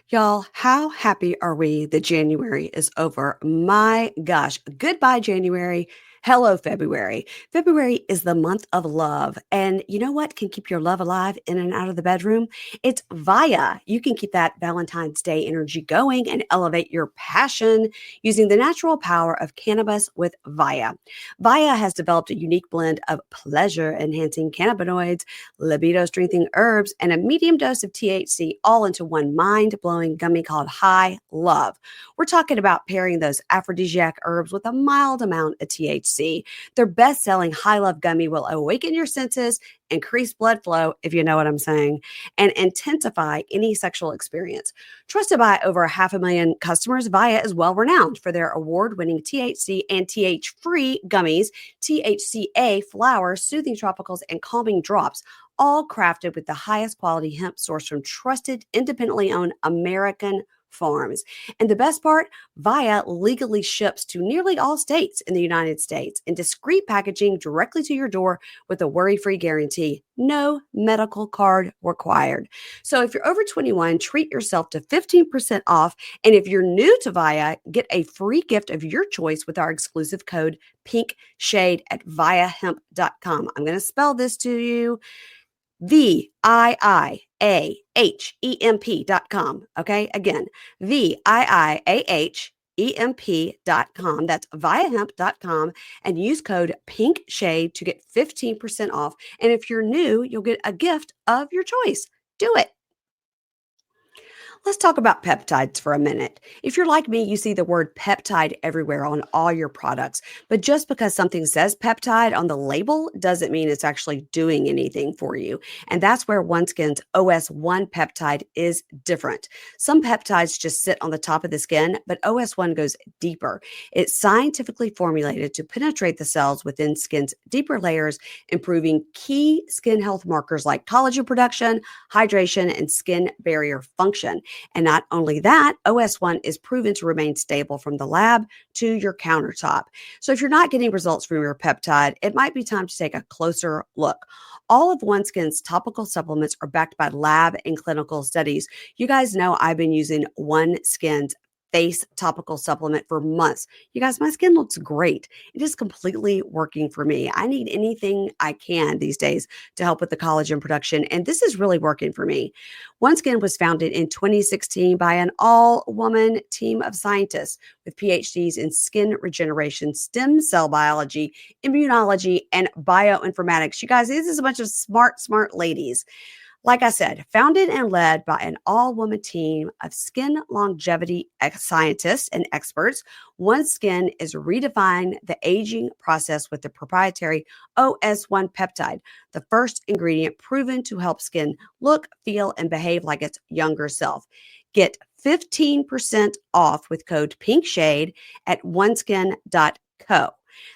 Y'all, how happy are we that January is over? My gosh, goodbye, January. Hello, February. February is the month of love. And you know what can keep your love alive in and out of the bedroom? It's Via. You can keep that Valentine's Day energy going and elevate your passion using the natural power of cannabis with Via. Via has developed a unique blend of pleasure enhancing cannabinoids, libido strengthening herbs, and a medium dose of THC all into one mind blowing gummy called High Love. We're talking about pairing those aphrodisiac herbs with a mild amount of THC. Their best selling High Love gummy will awaken your senses, increase blood flow, if you know what I'm saying, and intensify any sexual experience. Trusted by over 500,000 customers, Via is well renowned for their award winning THC and TH free gummies, THCA flowers, soothing tropicals, and calming drops, all crafted with the highest quality hemp sourced from trusted, independently owned American farms. And the best part, Via legally ships to nearly all states in the United States in discreet packaging directly to your door with a worry-free guarantee. No medical card required. So if you're over 21, treat yourself to 15% off. And if you're new to Via, get a free gift of your choice with our exclusive code Pink Shade at viahemp.com. I'm going to spell this to you. VIIAHEMP.com. Okay. Again, VIIAHEMP.com. That's viahemp.com and use code Pink Shade to get 15% off. And if you're new, you'll get a gift of your choice. Do it. Let's talk about peptides for a minute. If you're like me, you see the word peptide everywhere on all your products. But just because something says peptide on the label doesn't mean it's actually doing anything for you. And that's where OneSkin's OS1 peptide is different. Some peptides just sit on the top of the skin, but OS1 goes deeper. It's scientifically formulated to penetrate the cells within skin's deeper layers, improving key skin health markers like collagen production, hydration, and skin barrier function. And not only that, OS1 is proven to remain stable from the lab to your countertop. So if you're not getting results from your peptide, it might be time to take a closer look. All of OneSkin's topical supplements are backed by lab and clinical studies. You guys know I've been using OneSkin's face topical supplement for months. You guys, my skin looks great. It is completely working for me. I need anything I can these days to help with the collagen production, and this is really working for me. OneSkin was founded in 2016 by an all-woman team of scientists with PhDs in skin regeneration, stem cell biology, immunology, and bioinformatics. You guys, this is a bunch of smart ladies. Like I said, founded and led by an all-woman team of skin longevity scientists and experts, OneSkin is redefining the aging process with the proprietary OS1 peptide, the first ingredient proven to help skin look, feel, and behave like its younger self. Get 15% off with code PINKSHADE at oneskin.co.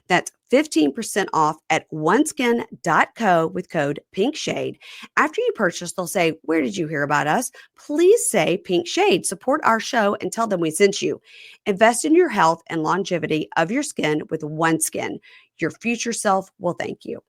That's 15% off at oneskin.co with code PINKSHADE. After you purchase, they'll say, "Where did you hear about us?" Please say Pink Shade. Support our show and tell them we sent you. Invest in your health and longevity of your skin with OneSkin. Your future self will thank you.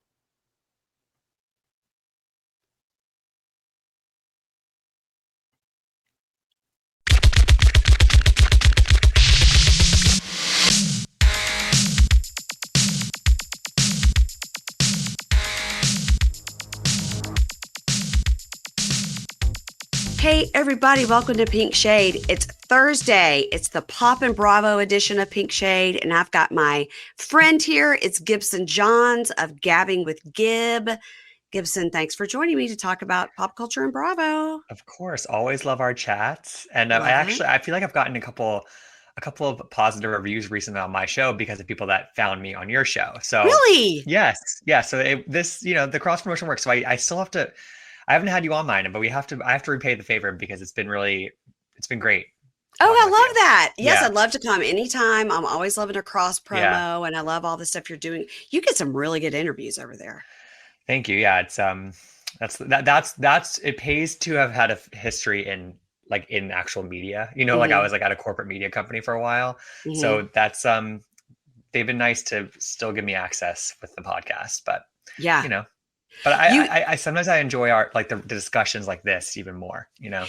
Hey, everybody, welcome to Pink Shade. It's Thursday. It's the Pop and Bravo edition of Pink Shade, and I've got my friend here. It's Gibson Johns of Gabbing with Gib. Gibson, thanks for joining me to talk about pop culture and Bravo. Of course, always love our chats, and Love it. I feel like I've gotten a couple of positive reviews recently on my show because of people that found me on your show. So Really? yes, yeah. So the cross promotion works. So I still have to. I haven't had you on mine, but I have to repay the favor because it's been great Oh, talking I with you. love that. Yes, Yeah, I'd love to come anytime. I'm always loving a cross yeah. promo, and I love all the stuff you're doing. You get some really good interviews over there. Thank you. Yeah, it's that's it pays to have had a history in actual media. Like I Hmm. was like at a corporate media company for a while. Hmm. So that's they've been nice to still give me access with the podcast, but Yeah. you know, But You I sometimes I enjoy our like the discussions like this even more, you know?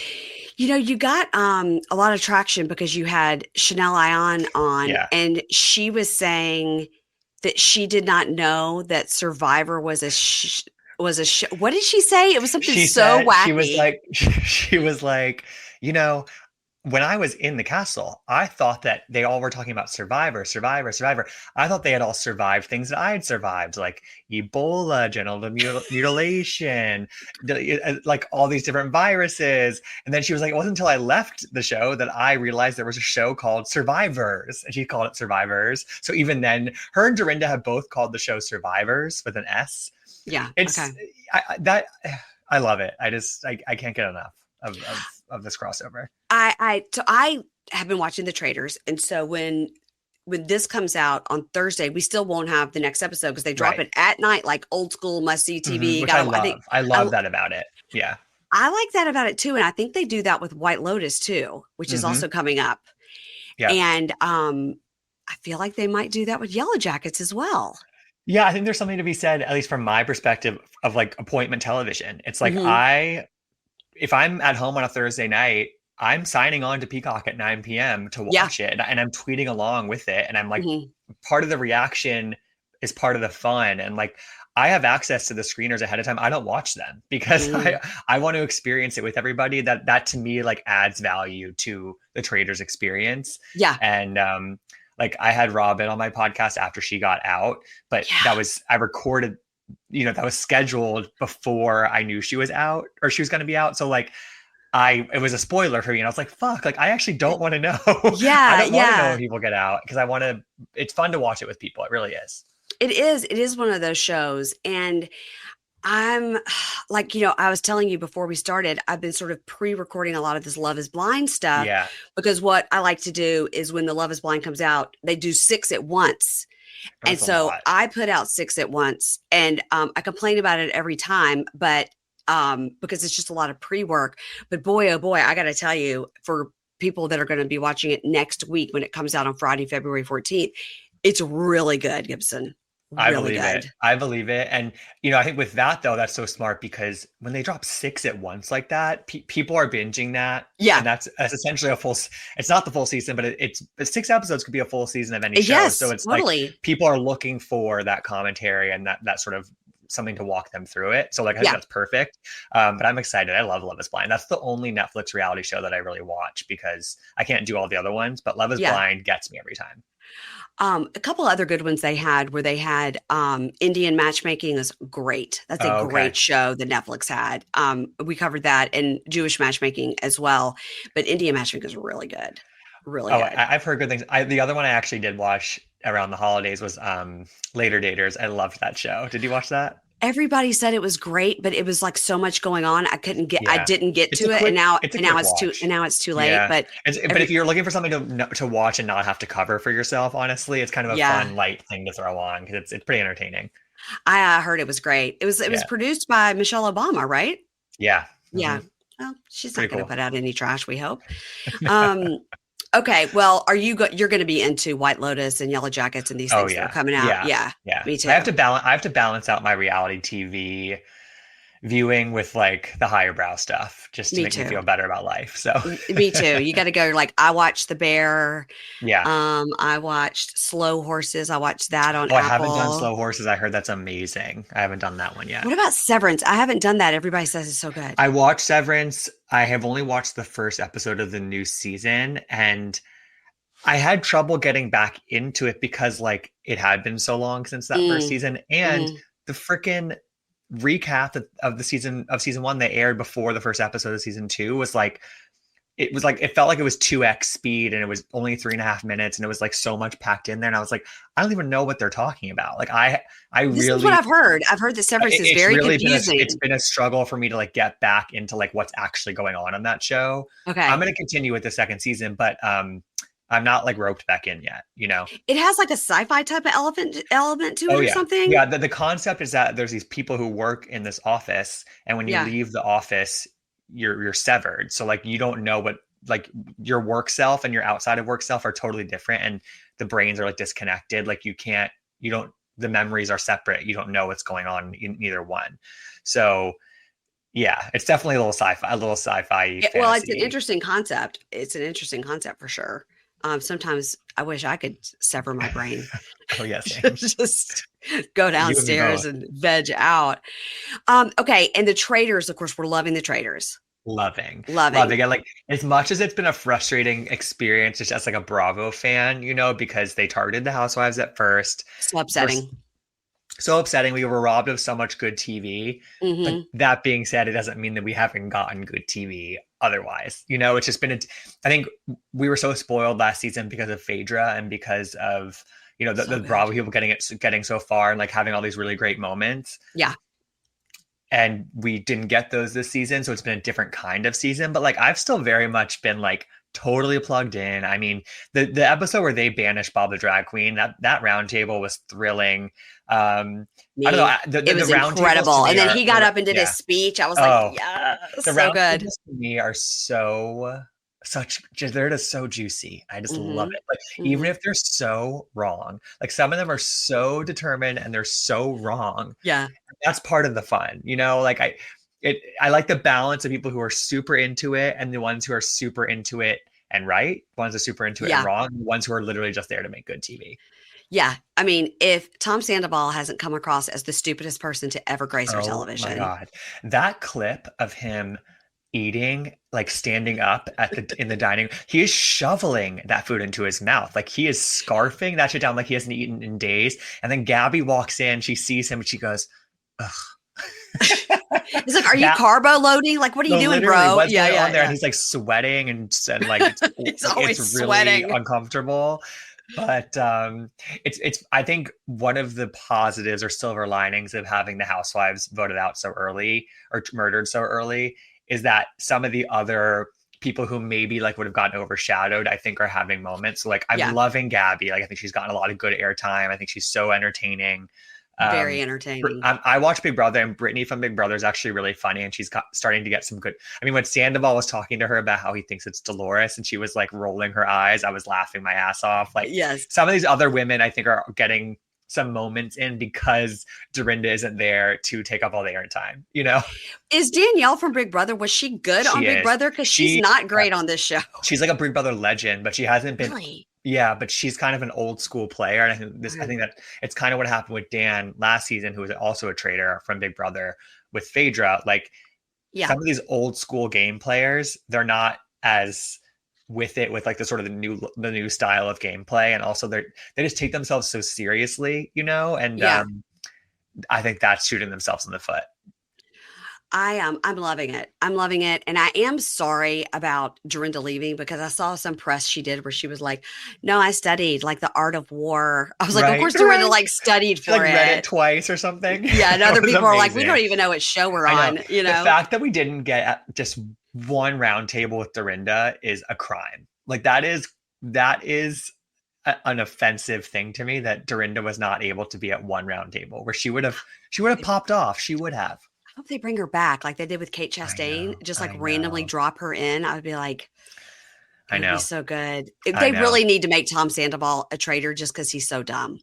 you got a lot of traction because you had Chanel Ion on, Yeah. and she was saying that she did not know that Survivor was a what did she say? It was something She so said wacky. she was like, you know, when I was in the castle, I thought that they all were talking about Survivor, Survivor, Survivor. I thought they had all survived things that I had survived, like Ebola, genital mutilation, like all these different viruses. And then she was like, it wasn't until I left the show that I realized there was a show called Survivors, and she called it Survivors. So even then, her and Dorinda have both called the show Survivors with an S. Yeah. It's Okay. that I love it. I can't get enough of this crossover. I have been watching The Traders, and so when this comes out on Thursday, we still won't have the next episode because they drop Right. it at night, like old school must see TV. Which I Got to, I love. think I I love that about it. Yeah. I like that about it too, and I think they do that with White Lotus too, which is hmm also coming up. Yeah. And I feel like they might do that with Yellow Jackets as well. Yeah, I think there's something to be said, at least from my perspective, of like appointment television. It's like Hmm. if I'm at home on a Thursday night, I'm signing on to Peacock at 9 p.m. to Yeah. watch it, and I'm tweeting along with it, and I'm like, Hmm. part of the reaction is part of the fun, and like I have access to the screeners ahead of time. I don't watch them because Hmm. I want to experience it with everybody. That to me like adds value to the traders experience, Yeah. and like I had Robin on my podcast after she got out, but Yeah. I recorded, that was scheduled before I knew she was out or she was going to be out. So like it was a spoiler for me, and I was like, fuck, like I actually don't want to know. I Yeah. don't want to know when Yeah. people get out because it's fun to watch it with people. It really is. It is. It is one of those shows. And I'm like, I was telling you before we started, I've been sort of pre-recording a lot of this Love is Blind stuff Yeah. because what I like to do is when the Love is Blind comes out, they do six at once. And That's a so lot. I put out six at once, and I complain about it every time, but because it's just a lot of pre-work. But boy, oh boy, I got to tell you, for people that are going to be watching it next week when it comes out on Friday, February 14th, it's really good, Gibson. I Really believe it. good. I believe it. And, I think with that, though, that's so smart because when they drop six at once like that, people are binging that. Yeah. And that's essentially it's not the full season, but it's six episodes could be a full season of any show. So Yes, it's like totally. people are looking for that commentary and that sort of something to walk them through it. So like I think Yeah. that's perfect. But I'm excited. I love Love is Blind. That's the only Netflix reality show that I really watch because I can't do all the other ones, but Love is Yeah. Blind gets me every time. A couple other good ones they had where they had Indian matchmaking is great. That's a Oh, okay. great show that Netflix had. We covered that and Jewish matchmaking as well, but Indian matchmaking is really good. Really Oh, good. I've heard good things. The other one I actually did watch around the holidays was Later Daters. I loved that show. Did you watch that? Everybody said it was great, but it was like so much going on. I Yeah. didn't get It's a to it. And quick now, it's a and now quick it's too, and watch. now it's too late. Yeah. But But if every, you're looking for something to watch and not have to cover for yourself, honestly, it's kind of a yeah, fun, light thing to throw on because it's pretty entertaining. I heard it was great. It was Yeah. produced by Michelle Obama, right? Yeah. Yeah. Well, she's not Pretty going to cool. put out any trash, we hope. Um, okay. Well, you're going to be into White Lotus and Yellow Jackets and these Oh things that are yeah. coming out? Yeah. Yeah, Yeah. me I too. have to balance out my reality TV viewing with like the higher brow stuff just to Me make me too. feel better about life. So Me too. You got to go like I watched The Bear. yeah. I watched Slow Horses. I watched that on Oh, I haven't done Apple. Slow Horses. I heard that's amazing. I haven't done that one yet. What about Severance? I haven't done that. Everybody says it's so good. I watched Severance. I have only watched the first episode of the new season, and I had trouble getting back into it because like it had been so long since that first Mm, season, and mhm. the freaking recap of the season one they aired before the first episode of season two was like it felt like it was 2x speed and it was only 3.5 minutes and it was like so much packed in there and I was like I don't even know what they're talking about. Like I This is what really I've heard. I've heard that Severance is it's very really been it's confusing. been a struggle for me to like get back into like what's actually going on that show. I'm Okay. going to continue with the second season, but I'm not like roped back in yet. It has like a sci-fi type of element to it Oh or yeah. something. Yeah, the concept is that there's these people who work in this office and when you Yeah. leave the office you're severed. So like you don't know what like your work self and your outside of work self are totally different and the brains are like disconnected. Like you don't the memories are separate. You don't know what's going on in either one. So yeah, it's definitely a little sci-fi Well, it's an fantasy. interesting concept. It's an interesting concept for sure. Sometimes I wish I could sever my brain, Oh yeah, same. just go You and me downstairs both. and veg out. Okay, and the traders, of course, we're loving the traders. Loving, Loving. loving. And like as much as it's been a frustrating experience just as like a Bravo fan, because they targeted the housewives at first. So We're upsetting. so upsetting. We were robbed of so much good TV. But Hmm. that being said, it doesn't mean that we haven't gotten good TV otherwise. It's just been, I think we were so spoiled last season because of Phaedra and because of, So the good. Bravo people getting so far and like having all these really great moments. Yeah. And we didn't get those this season. So it's been a different kind of season. But like I've still very much been like totally plugged in. I mean, the episode where they banished Bob the drag queen, that round table was thrilling. I don't know. Me. It The was round tables to incredible. me And then he got up and did his yeah. speech. I was like, Oh, yes, the so round good. tables to me are they're just so juicy. I just love Hmm. it. Like even Hmm. if they're so wrong, like some of them are so determined and they're so wrong. Yeah. That's part of the fun, like I like the balance of people who are super into it and the ones who are super into it and right, ones who are super into it and Yeah. wrong, the ones who are literally just there to make good TV. Yeah. I mean, if Tom Sandoval hasn't come across as the stupidest person to ever grace our Oh my television. God. That clip of him eating, like standing up in the dining, he is shoveling that food into his mouth. Like he is scarfing that shit down like he hasn't eaten in days. And then Gabby walks in, she sees him and she goes, ugh. He's like, are you That carbo loading? Like, what are you no, doing, literally, bro? what's Yeah, going yeah, on there? And yeah. he's like sweating and like it's He's like always it's really sweating. uncomfortable. But it's I think one of the positives or silver linings of having the housewives voted out so early or murdered so early is that some of the other people who maybe like would have gotten overshadowed, I think, are having moments. So like I'm Yeah. loving Gabby. Like I think she's gotten a lot of good airtime. I think she's so entertaining. Very Um, entertaining. I watch Big Brother, and Brittany from Big Brother is actually really funny, and she's starting to get some good. I mean, when Sandoval was talking to her about how he thinks it's Dolores, and she was like rolling her eyes, I was laughing my ass off. Like Yes. some of these other women, I think, are getting some moments in because Dorinda isn't there to take up all the airtime. Is Danielle from Big Brother, was she good on She Big is. Brother? Because she's She not great on this show. she's like a Big Brother legend, but she hasn't been. Really? Yeah, but she's kind of an old school player, and I think that it's kind of what happened with Dan last season, who was also a traitor from Big Brother with Phaedra. Like Yeah. some of these old school game players, they're not as with it with like the sort of the new style of gameplay, and also they just take themselves so seriously, and Yeah. I think that's shooting themselves in the foot. I'm loving it. I'm loving it. And I am sorry about Dorinda leaving because I saw some press she did where she was like, no, I studied like the art of war. I was like, of Right, course Dorinda right. like studied She for like read it it. twice or something. Yeah. And It other was people are like, we amazing. don't even know what show we're I know. on, The fact that we didn't get just one round table with Dorinda is a crime. Like that is an offensive thing to me that Dorinda was not able to be at one round table where she would have popped off. She would have. I hope they bring her back like they did with Kate I Chastain, know. just like I randomly know. drop her in. I would be like, it I would be know. so good. I They know. really need to make Tom Sandoval a traitor just because he's so dumb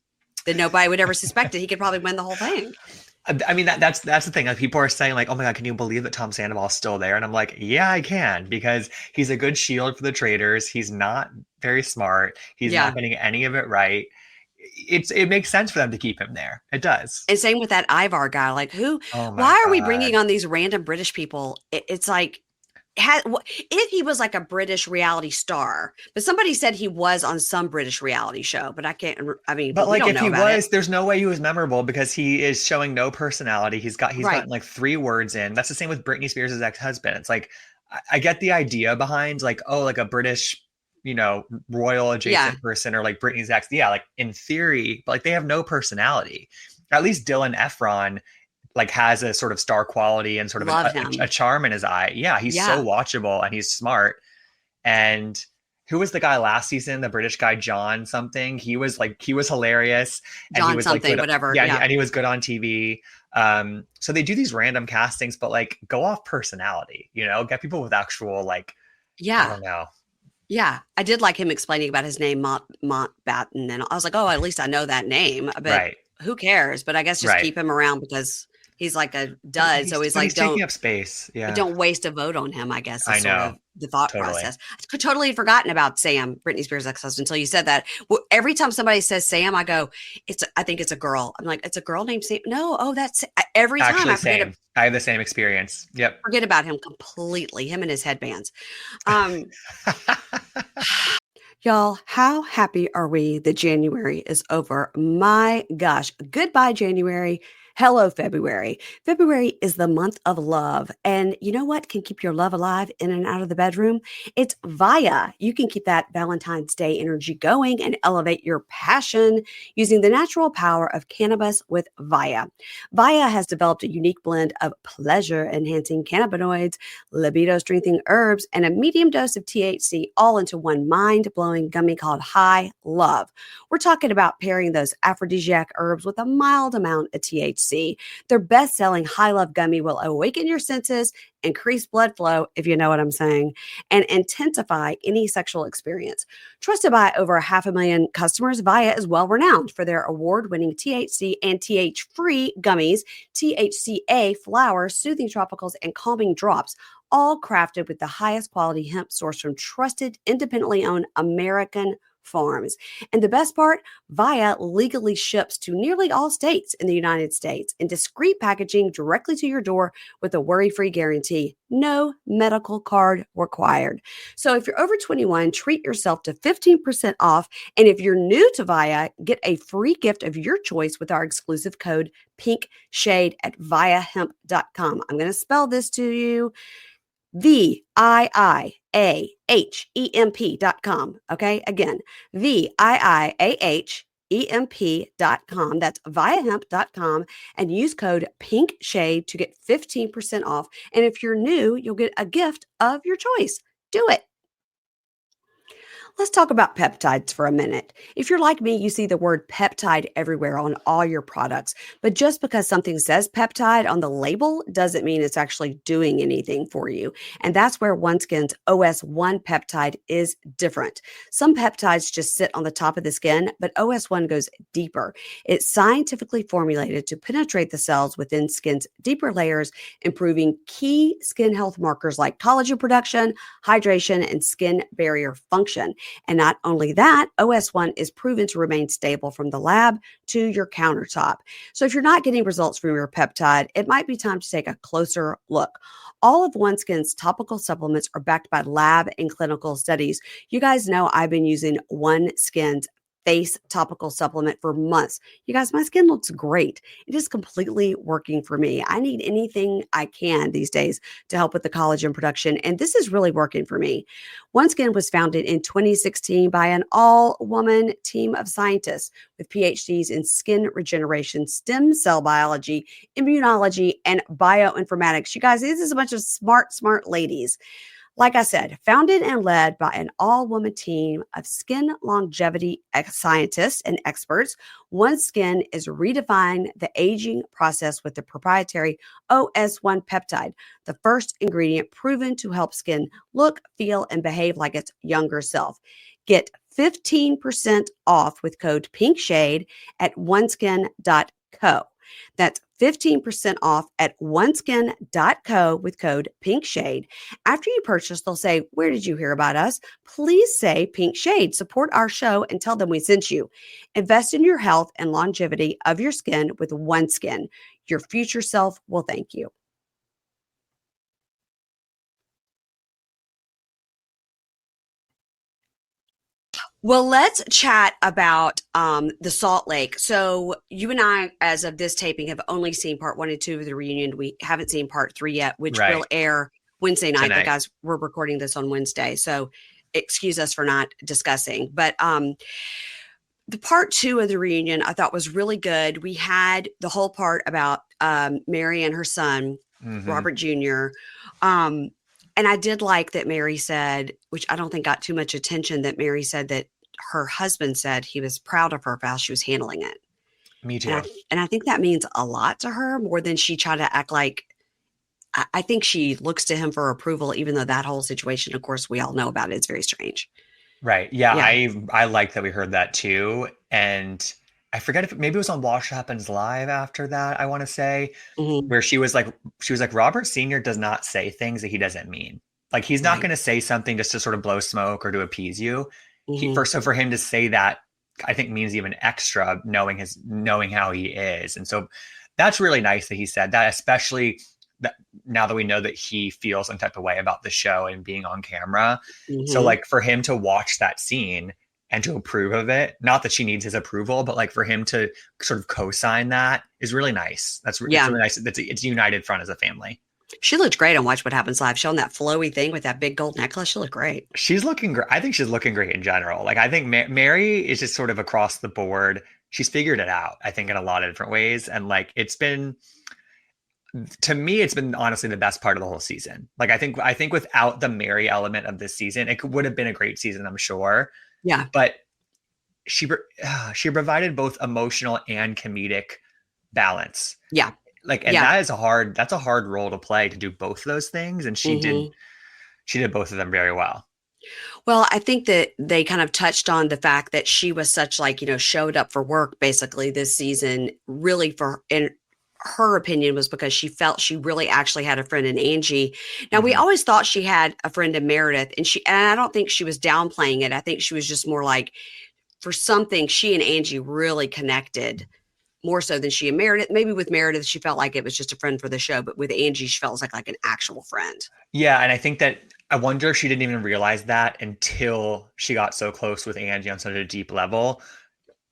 that nobody would ever suspect it. He could probably win the whole thing. I mean that's the thing. Like people are saying like, "Oh my God, can you believe that Tom Sandoval's still there?" And I'm like, "Yeah, I can because he's a good shield for the traitors. He's not very smart. He's Yeah. not getting any of it right. It makes sense for them to keep him there. It does." And same with that Ivar guy. Like, Oh my why are we God. bringing on these random British people? It's like, if he was like a British reality star, but somebody said he was on some British reality show, but I can't, I mean, But but we like don't if know he about it. was, there's no way he was memorable because he is showing no personality. He's Right. gotten like 3 words in. That's the same with Britney Spears' ex-husband. It's like I get the idea behind like, oh, like a British, royal Yeah. adjacent person or like Britney's ex. Yeah, like in theory, but like they have no personality. At least Dylan Efron like has a sort of star quality and sort of Love a him. charm in his eye. Yeah, he's so Yeah. watchable and he's smart. And who was the guy last season? The British guy, John something. He was hilarious, and he John was like something, good. whatever. Yeah, Yeah. and he was good on TV. So they do these random castings, but like go off personality. Get people with actual like I Yeah. don't know. Yeah. I did like him explaining about his name, Mountbatten. And I was like, oh, at least I know that name. But Right. who cares? But I guess just Right. keep him around because he's like a But dud. So he's he's like, taking up space. but Yeah. don't waste a vote on him, I guess, is I sort of know. the thought Totally. process. I totally forgotten about Sam, Britney Spears' ex-husband, until you said that. Well, every time somebody says Sam, I go, I think it's a girl. I'm like, it's a girl named Sam. No, oh, that's every time Actually, I same. I have the same experience. Yep. forget about him completely, him and his headbands. Um, Y'all, how happy are we that January is over? My gosh, goodbye, January. Hello, February. February is the month of love. And you know what can keep your love alive in and out of the bedroom? It's Via. You can keep that Valentine's Day energy going and elevate your passion using the natural power of cannabis with Via. Via has developed a unique blend of pleasure enhancing cannabinoids, libido strengthening herbs, and a medium dose of THC all into one mind blowing gummy called High Love. We're talking about pairing those aphrodisiac herbs with a mild amount of THC. Their best selling High Love gummy will awaken your senses, increase blood flow, if you know what I'm saying, and intensify any sexual experience. Trusted by over 500,000 customers, Via is well renowned for their award winning THC and TH free gummies, THCA flowers, soothing tropicals, and calming drops, all crafted with the highest quality hemp sourced from trusted, independently owned American farms. And the best part, Via legally ships to nearly all states in the United States in discreet packaging directly to your door with a worry-free guarantee. No medical card required. So if you're over 21, treat yourself to 15% off. And if you're new to Via, get a free gift of your choice with our exclusive code Pink Shade at viahemp.com. I'm going to spell this to you. VIIAHEMP.com. Okay. Again, VIIAHEMP.com. That's viahemp.com and use code Pink Shade to get 15% off. And if you're new, you'll get a gift of your choice. Do it. Let's talk about peptides for a minute. If you're like me, you see the word peptide everywhere on all your products. But just because something says peptide on the label doesn't mean it's actually doing anything for you. And that's where OneSkin's OS1 peptide is different. Some peptides just sit on the top of the skin, but OS1 goes deeper. It's scientifically formulated to penetrate the cells within skin's deeper layers, improving key skin health markers like collagen production, hydration, and skin barrier function. And not only that, OS1 is proven to remain stable from the lab to your countertop. So if you're not getting results from your peptide, it might be time to take a closer look. All of OneSkin's topical supplements are backed by lab and clinical studies. You guys know I've been using OneSkin's face topical supplement for months. You guys, my skin looks great. It is completely working for me. I need anything I can these days to help with the collagen production, and this is really working for me. OneSkin was founded in 2016 by an all-woman team of scientists with PhDs in skin regeneration, stem cell biology, immunology, and bioinformatics. You guys, this is a bunch of smart ladies. Like I said, founded and led by an all woman team of skin longevity scientists and experts, OneSkin is redefining the aging process with the proprietary OS1 peptide, the first ingredient proven to help skin look, feel, and behave like its younger self. Get 15% off with code PINKSHADE at oneskin.co. That's 15% off at oneskin.co with code PINKSHADE. After you purchase, they'll say, "Where did you hear about us?" Please say Pink Shade. Support our show and tell them we sent you. Invest in your health and longevity of your skin with OneSkin. Your future self will thank you. Well, let's chat about the Salt Lake. So, you and I, as of this taping, have only seen part one and two of the reunion. We haven't seen part three yet, which will Right. air Wednesday night. But, Tonight. guys, we're recording this on Wednesday. So, excuse us for not discussing. But the part two of the reunion I thought was really good. We had the whole part about Mary and her son, Hmm. Robert Jr. Um, and I did like that Mary said, which I don't think got too much attention, that Mary said that her husband said he was proud of her for how she was handling it. Me And too. I think that means a lot to her more than she tried to act like. I think she looks to him for approval, even though that whole situation, of course, we all know about it. It's very strange. Right. Yeah, Yeah. I like that we heard that too. And I forget if maybe it was on Watch Happens Live after that, I want to say, Mhm. where she was like Robert Sr. does not say things that he doesn't mean. Like he's not Right. going to say something just to sort of blow smoke or to appease you. Mhm. For him to say that, I think means even extra knowing how he is. And so that's really nice that he said that, especially that now that we know that he feels some type of way about the show and being on camera. So Mhm. like for him to watch that scene and to approve of it, not that she needs his approval, but like for him to sort of co-sign that is really nice. It's Yeah. really nice. It's a united front as a family. She looked great on Watch What Happens Live. She on that flowy thing with that big gold necklace. She looked great. She's looking great. I think she's looking great in general. Like I think Mary is just sort of across the board. She's figured it out. I think in a lot of different ways, and like it's been to me, it's been honestly the best part of the whole season. Like I think without the Mary element of this season, it would have been a great season, I'm sure. Yeah. But she she provided both emotional and comedic balance. Yeah. Like, and Yeah. that's a hard role to play, to do both of those things, and Mhm. she did both of them very well. Well, I think that they kind of touched on the fact that she was such like, showed up for work basically this season, really for in her opinion was because she felt she really actually had a friend in Angie. Now, we Hmm. always thought she had a friend in Meredith, and I don't think she was downplaying it. I think she was just more like for something she and Angie really connected more so than she and Meredith. Maybe with Meredith, she felt like it was just a friend for the show, but with Angie, she felt like an actual friend. Yeah, and I think that I wonder if she didn't even realize that until she got so close with Angie on such a deep level.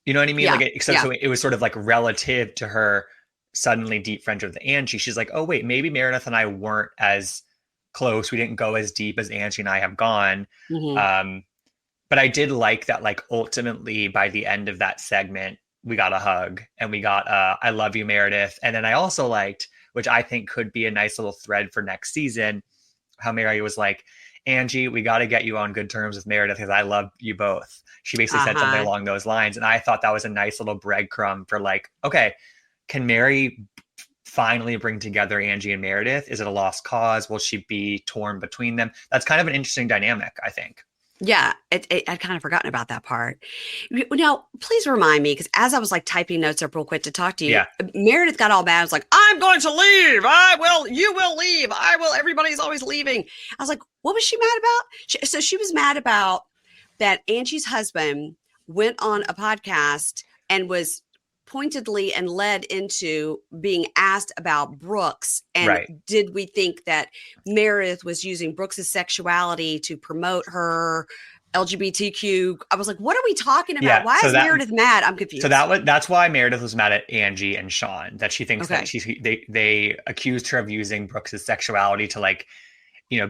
You know what I mean? Yeah. Like so, Yeah. so it was sort of like relative to her suddenly deep friendship with Angie. She's like, oh wait, maybe Meredith and I weren't as close. We didn't go as deep as Angie and I have gone. Hmm. Um, but I did like that. Like ultimately, by the end of that segment, we got a hug and we got "I love you, Meredith." And then I also liked, which I think could be a nice little thread for next season, how Mary was like, Angie, we got to get you on good terms with Meredith because I love you both. She basically said something Uh-huh. along those lines. And I thought that was a nice little breadcrumb for like, okay, can Mary finally bring together Angie and Meredith? Is it a lost cause? Will she be torn between them? That's kind of an interesting dynamic, I think. Yeah, I'd kind of forgotten about that part. Now, please remind me, because as I was like typing notes up real quick to talk to you, Yeah. Meredith got all mad. I was like, I'm going to leave. I will, you will leave. I will, everybody's always leaving. I was like, what was she mad about? So she was mad about that Angie's husband went on a podcast and was pointedly and led into being asked about Brooks. And Right. did we think that Meredith was using Brooks's sexuality to promote her LGBTQ? I was like, what are we talking about? Yeah. Why is Meredith mad? I'm So confused. that's why Meredith was mad at Angie and Sean, that she thinks that Okay. they accused her of using Brooks's sexuality to like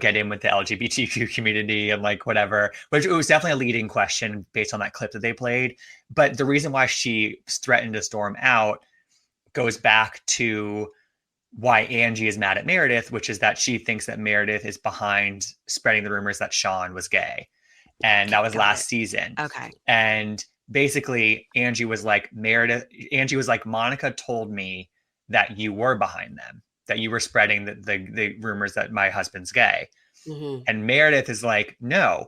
get in with the LGBTQ community and like whatever, which it was definitely a leading question based on that clip that they played. But the reason why she threatened to storm out goes back to why Angie is mad at Meredith, which is that she thinks that Meredith is behind spreading the rumors that Sean was gay. And that was Got last it. season. Okay. And basically, Angie was like, Monica told me that you were behind them, that you were spreading the rumors that my husband's gay. Hmm. And Meredith is like, no,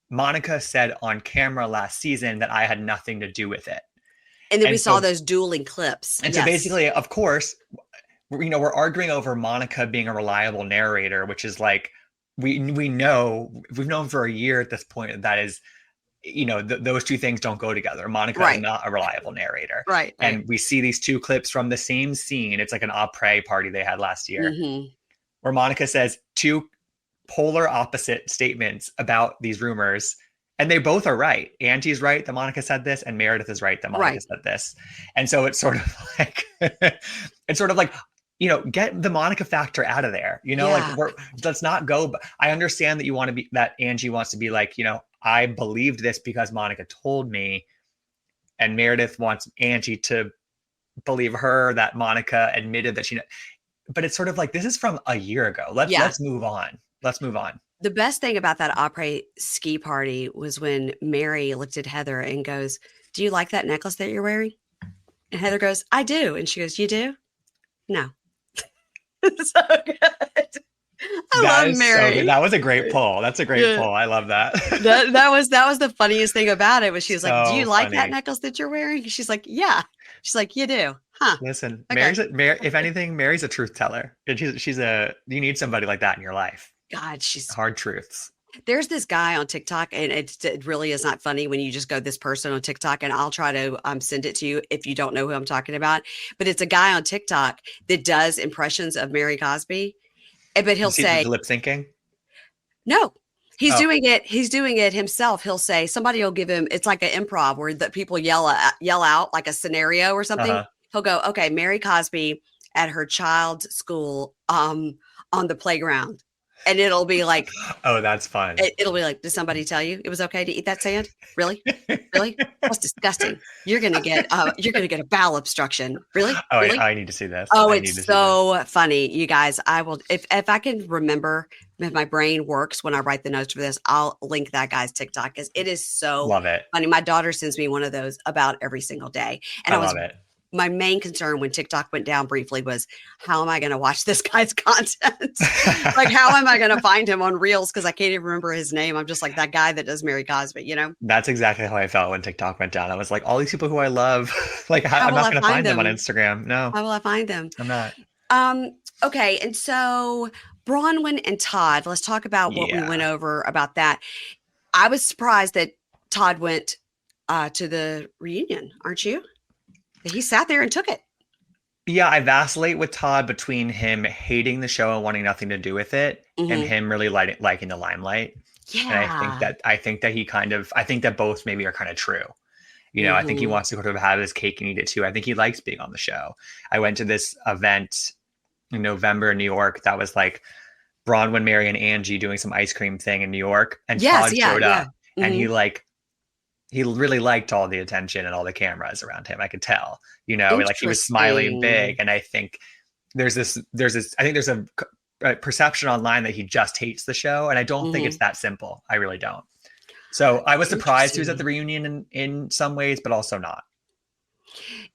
Monica said on camera last season that I had nothing to do with it. And then we And saw so, those dueling clips. and so Yes. basically, of course, we're arguing over Monica being a reliable narrator, which is like, we've known for a year at this point that is, those two things don't go together. Monica is Right. not a reliable narrator. Right. Right. And we see these two clips from the same scene. It's like an après party they had last year, Hmm. where Monica says two polar opposite statements about these rumors. And they both are right. Angie's right that Monica said this, and Meredith is right that Monica Right. said this. And so it's sort of like, get the Monica factor out of there. Like Yeah. let's not go. But I understand that that Angie wants to be like, I believed this because Monica told me, and Meredith wants Angie to believe her that Monica admitted that but it's sort of like, this is from a year ago. Yeah. Let's move on. Let's move on. The best thing about that après ski party was when Mary looked at Heather and goes, do you like that necklace that you're wearing? And Heather goes, I do. And she goes, you do? No. So good. I That love is so good. Mary. That was a great pull. That's a great Yeah. pull. I love that. That was the funniest thing about it was she was like, "Do you So like that funny. necklace that you're wearing?" She's like, "Yeah." She's like, "You do, huh? Listen, Okay." If anything, Mary's a truth teller. And she's you need somebody like that in your life. God, she's Hard truths. there's this guy on TikTok, and it really is not funny when you just go this person on TikTok, and I'll try to send it to you if you don't know who I'm talking about. But it's a guy on TikTok that does impressions of Mary Cosby, but he'll You see the say, lip syncing? no, he's Oh, doing it. He's doing it himself. He'll say somebody will give him. It's like an improv where the people yell out like a scenario or something. uh-huh. He'll go, okay, Mary Cosby at her child's school, on the playground, and it'll be like Oh, that's fun. it'll be like, did somebody tell you it was okay to eat that sand? Really? Really? That's disgusting. You're gonna get a bowel obstruction. Really? Oh, Really? I need to see this. Oh, I need it's to see this. so funny, you guys. I will if I can remember if my brain works when I write the notes for this, I'll link that guy's TikTok because it is so Love it. funny. My daughter sends me one of those about every single day. And I love it. my main concern when TikTok went down briefly was how am I going to watch this guy's content? Like, how am I going to find him on Reels? Because I can't even remember his name. I'm just like that guy that does Mary Cosby, you know? That's exactly how I felt when TikTok went down. I was like, all these people who I love, like, How I'm will not I going to find find them on them? Instagram. No, How will I find them? I'm not. Okay, and so Bronwyn and Todd, let's talk about what we went Yeah. over about that. I was surprised that Todd went to the reunion, aren't you? He sat there and took it. Yeah, I vacillate with Todd between him hating the show and wanting nothing to do with it, and Hmm. him really liking the limelight. And Yeah. I think that I think that both maybe are kind of true. I think he Hmm. wants to sort of have his cake and eat it too. I think he likes being on the show. I went to this event in November in New York that was like Bronwyn, Mary, and Angie doing some ice cream thing in New York, and Yes. Todd Yeah. showed Yeah. up, and Hmm. he really liked all the attention and all the cameras around him. I could tell, like he was smiling big. Interesting. And I think I think there's a perception online that he just hates the show. And I don't think it's Hmm. that simple. I really don't. So I was surprised he was at the Interesting. reunion in some ways, but also not.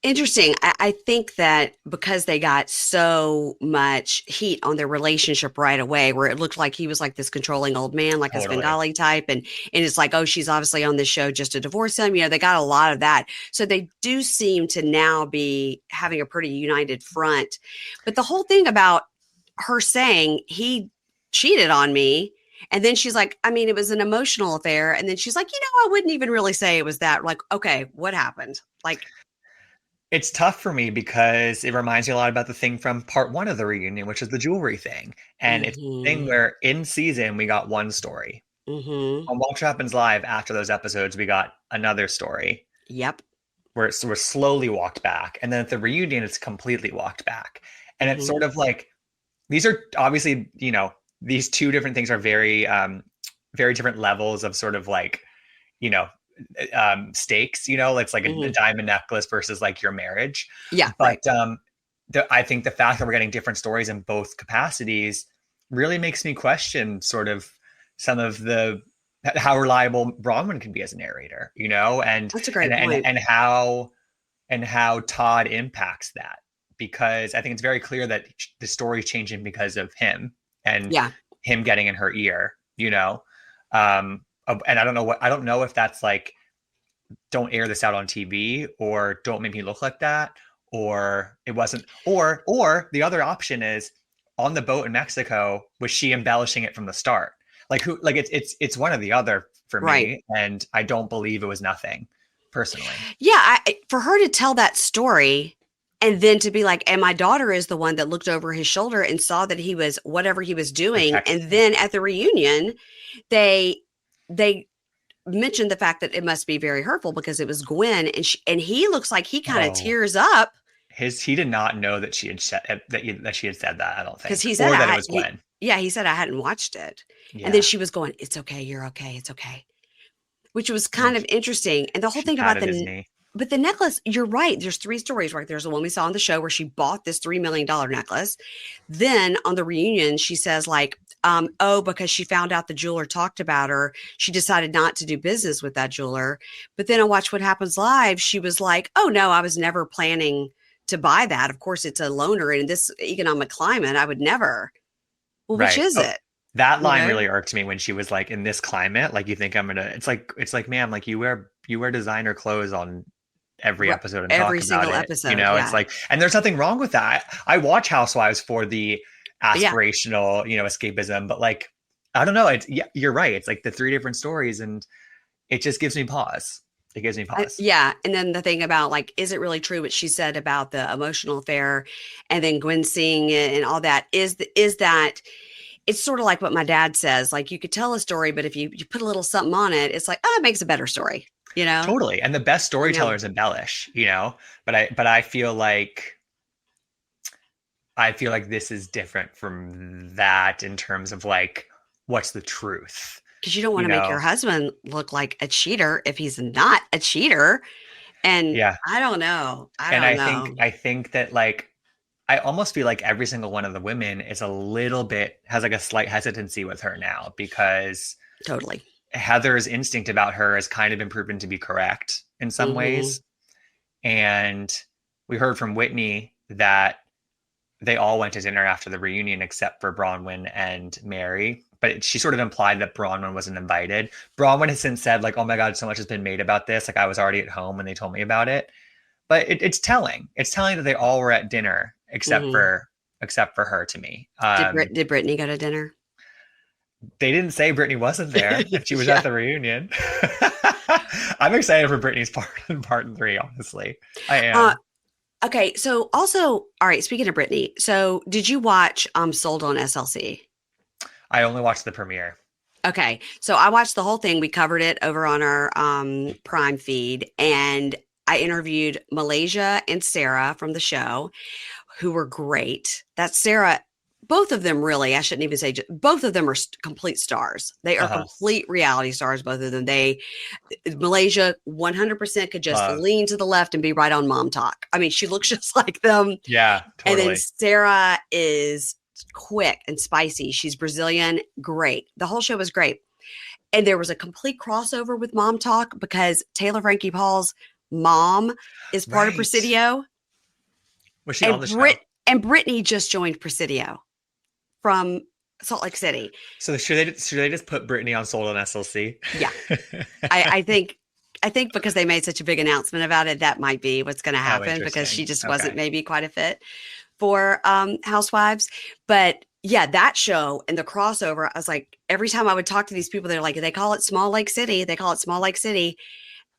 Interesting. I think that because they got so much heat on their relationship right away, where it looked like he was like this controlling old man, like a Totally. Svengali type, and it's like, oh, she's obviously on this show just to divorce him. They got a lot of that, so they do seem to now be having a pretty united front. But the whole thing about her saying he cheated on me. And then she's like, I mean, it was an emotional affair. And then she's like, I wouldn't even really say it was that. Like, okay, what happened? Like, It's tough for me because it reminds me a lot about the thing from part one of the reunion, which is the jewelry thing. And it's a thing mhm. where in season we got one story. Mhm. On Watch What Happens Live, after those episodes, we got another story Yep. where we're slowly walked back. And then at the reunion, it's completely walked back. And it's Mhm. sort of like these are obviously, these two different things are very different levels of sort of like, you know, stakes, it's like a Mhm. diamond necklace versus like your marriage. Yeah, right. But I think the fact that we're getting different stories in both capacities really makes me question sort of some of the how reliable Bronwyn can be as a narrator, and That's a and great and point. and how Todd impacts that, because I think it's very clear that the story is changing because of him and Yeah. him getting in her ear, and I don't know if that's like, don't air this out on TV, or don't make me look like that, or it wasn't, or the other option is, on the boat in Mexico, was she embellishing it from the start? Like, who, like, it's one or the other for Right. me, and I don't believe it was nothing, personally. Yeah, for her to tell that story and then to be like, and my daughter is the one that looked over his shoulder and saw that he was whatever he was doing. And Protecting. then at the reunion, they they mentioned the fact that it must be very hurtful because it was Gwen and he looks like he kind of Oh, tears up he did not know that she had said that she had said that, I don't because think, he said or that it was Gwen. yeah, he said I hadn't watched it. And then Yeah. she was going, "It's okay, you're okay, it's okay." Which was And then kind of interesting. And the whole she thing about patted his knee. but the necklace, you're right. There's three stories, right? There's the one we saw on the show where she bought this $3 million necklace. Then on the reunion, she says, like, oh, because she found out the jeweler talked about her, she decided not to do business with that jeweler. But then I Watch What Happens Live, she was like, oh, no, I was never planning to buy that. Of course, it's a loaner in this economic climate. I would never. Well, which Right. is Oh, it? that You line know, really irked me when she was like, in this climate, like you think I'm gonna it's like, ma'am, like you wear designer clothes on every episode and talk every about single it. episode. It's Yeah. like, and there's nothing wrong with that. I watch Housewives for the Yeah. aspirational, escapism, but like, I don't know. It's, yeah, you're right. It's like the three different stories, and it just gives me pause. It gives me pause. Yeah. And then the thing about like, is it really true what she said about the emotional affair and then Gwen seeing it and all that is that it's sort of like what my dad says, like you could tell a story, but if you put a little something on it, it's like, oh, it makes a better story, you know? Totally. And the best You know, storytellers embellish, but I feel like this is different from that in terms of like what's the truth, because you don't want you to make your know? husband look like a cheater if he's not a cheater. And Yeah. I don't know. I And don't I think know. I think that like I almost feel like every single one of the women is a little bit has like a slight hesitancy with her now because Totally. Heather's instinct about her has kind of been proven to be correct in some Hmm. ways. And we heard from Whitney that they all went to dinner after the reunion except for Bronwyn and Mary. But she sort of implied that Bronwyn wasn't invited. Bronwyn has since said, like, oh my God, so much has been made about this. Like, I was already at home when they told me about it. But it's telling. It's telling that they all were at dinner Hmm. except for her to me. Did Brittany go to dinner? They didn't say Brittany wasn't there and she was Yeah. at the reunion. I'm excited for Brittany's part in part three, honestly. I Uh, am. okay. So also, all right, speaking of Brittany, so did you watch Sold on SLC? I only watched the premiere. Okay. So I watched the whole thing. We covered it over on our Prime feed, and I interviewed Malaysia and Sarah from the show, who were great. That's Sarah. Both of them really, I shouldn't even say, both of them are complete stars. They are Uh-huh. complete reality stars, both of them. Malaysia 100% could just Love. lean to the left and be right on Mom Talk. I mean, she looks just like them. Yeah, And then totally. Sarah is quick and spicy. She's Brazilian. Great. The whole show was great. And there was a complete crossover with Mom Talk because Taylor Frankie Paul's mom is part of Right. Presidio, Was she on and the show? Brittany just joined Presidio from Salt Lake City. So should they just put Brittany on Sold on SLC? Yeah, I think because they made such a big announcement about it, that might be what's going to Oh, happen because she interesting. just wasn't Okay. maybe quite a fit for Housewives. But yeah, that show and the crossover, I was like, every time I would talk to these people, they're like, they call it Small Lake City. They call it Small Lake City.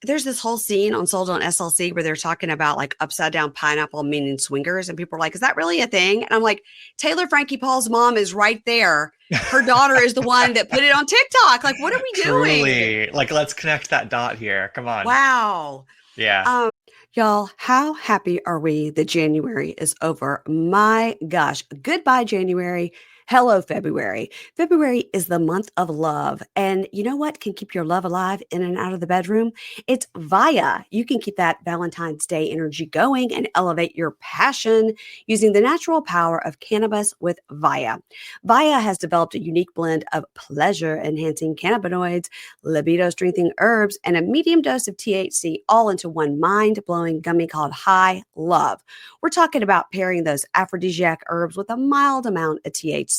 There's this whole scene on Sold on SLC where they're talking about like upside down pineapple meaning swingers. And people are like, is that really a thing? And I'm like, Taylor Frankie Paul's mom is right there. Her daughter is the one that put it on TikTok. Like, what are we doing? Truly. Like, let's connect that dot here. Come on. Wow. Yeah. Um, y'all, how happy are we that January is over? My gosh, goodbye, January. Hello, February. February is the month of love. And you know what can keep your love alive in and out of the bedroom? It's Via. You can keep that Valentine's Day energy going and elevate your passion using the natural power of cannabis with Via. Via has developed a unique blend of pleasure enhancing cannabinoids, libido strengthening herbs, and a medium dose of THC all into one mind blowing gummy called High Love. We're talking about pairing those aphrodisiac herbs with a mild amount of THC.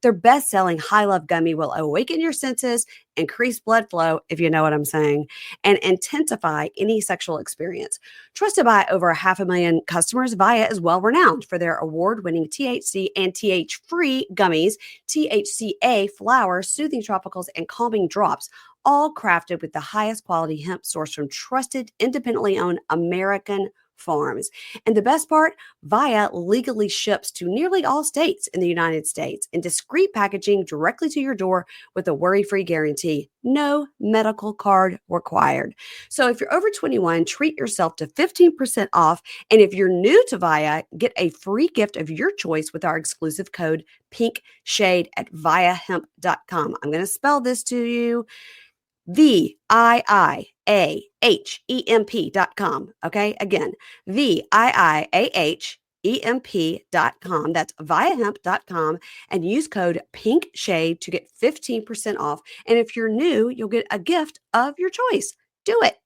Their best selling High Love gummy will awaken your senses, increase blood flow, if you know what I'm saying, and intensify any sexual experience. Trusted by over 500,000 customers, Via is well renowned for their award winning THC and TH free gummies, THCA flower, soothing tropicals, and calming drops, all crafted with the highest quality hemp sourced from trusted, independently owned American farms. And the best part, Via legally ships to nearly all states in the United States in discreet packaging directly to your door with a worry-free guarantee. No medical card required. So if you're over 21, treat yourself to 15% off. And if you're new to Via, get a free gift of your choice with our exclusive code Pink Shade at viahemp.com. I'm going to spell this to you. VIIAHEMP.com. Okay. Again, VIIAHEMP.com. That's viahemp.com and use code Pink Shade to get 15% off. And if you're new, you'll get a gift of your choice. Do it.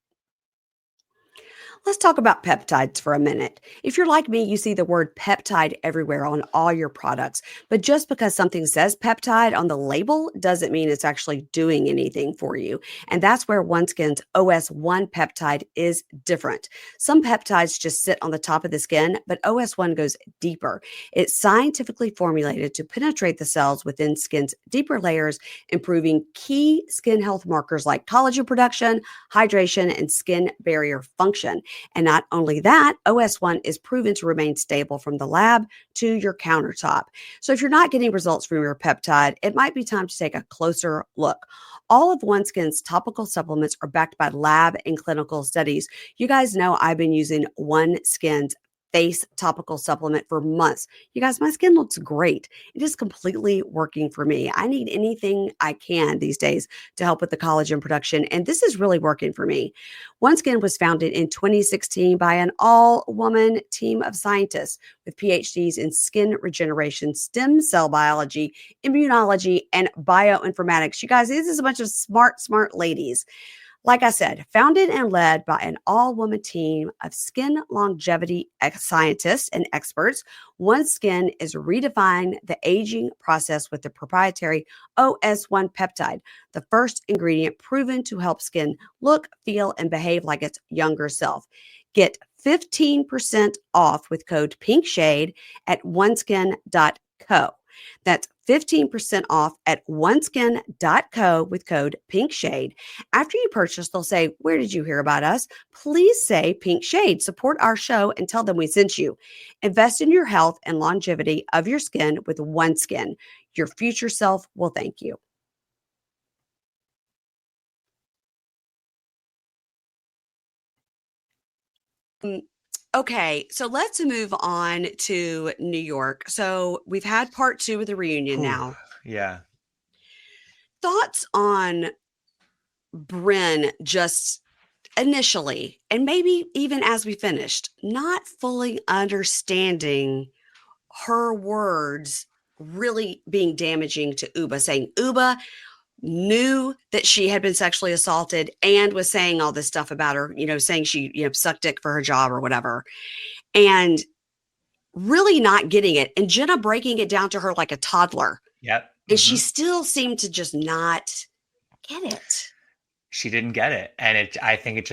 Let's talk about peptides for a minute. If you're like me, you see the word peptide everywhere on all your products. But just because something says peptide on the label doesn't mean it's actually doing anything for you. And that's where OneSkin's OS1 peptide is different. Some peptides just sit on the top of the skin, but OS1 goes deeper. It's scientifically formulated to penetrate the cells within skin's deeper layers, improving key skin health markers like collagen production, hydration, and skin barrier function. And not only that, OS1 is proven to remain stable from the lab to your countertop. So if you're not getting results from your peptide, it might be time to take a closer look. All of OneSkin's topical supplements are backed by lab and clinical studies. You guys know I've been using OneSkin's face topical supplement for months. You guys, my skin looks great. It is completely working for me. I need anything I can these days to help with the collagen production, and this is really working for me. OneSkin was founded in 2016 by an all-woman team of scientists with PhDs in skin regeneration, stem cell biology, immunology, and bioinformatics. You guys, this is a bunch of smart ladies. Like I said, founded and led by an all woman team of skin longevity scientists and experts, OneSkin is redefining the aging process with the proprietary OS1 peptide, the first ingredient proven to help skin look, feel, and behave like its younger self. Get 15% off with code PINKSHADE at oneskin.co. That's 15% off at oneskin.co with code PINKSHADE. After you purchase, they'll say, "Where did you hear about us?" Please say Pink Shade. Support our show and tell them we sent you. Invest in your health and longevity of your skin with OneSkin. Your future self will thank you. Mm, Okay, so let's move on to New York. So we've had part two of the reunion Whew, now. yeah. Thoughts on Bryn just initially, and maybe even as we finished, not fully understanding her words really being damaging to Uba, saying Uba knew that she had been sexually assaulted and was saying all this stuff about her, saying she, sucked dick for her job or whatever, and really not getting it. And Jenna breaking it down to her like a toddler. Yep. And she still seemed to just not get it. She didn't get it. And I think at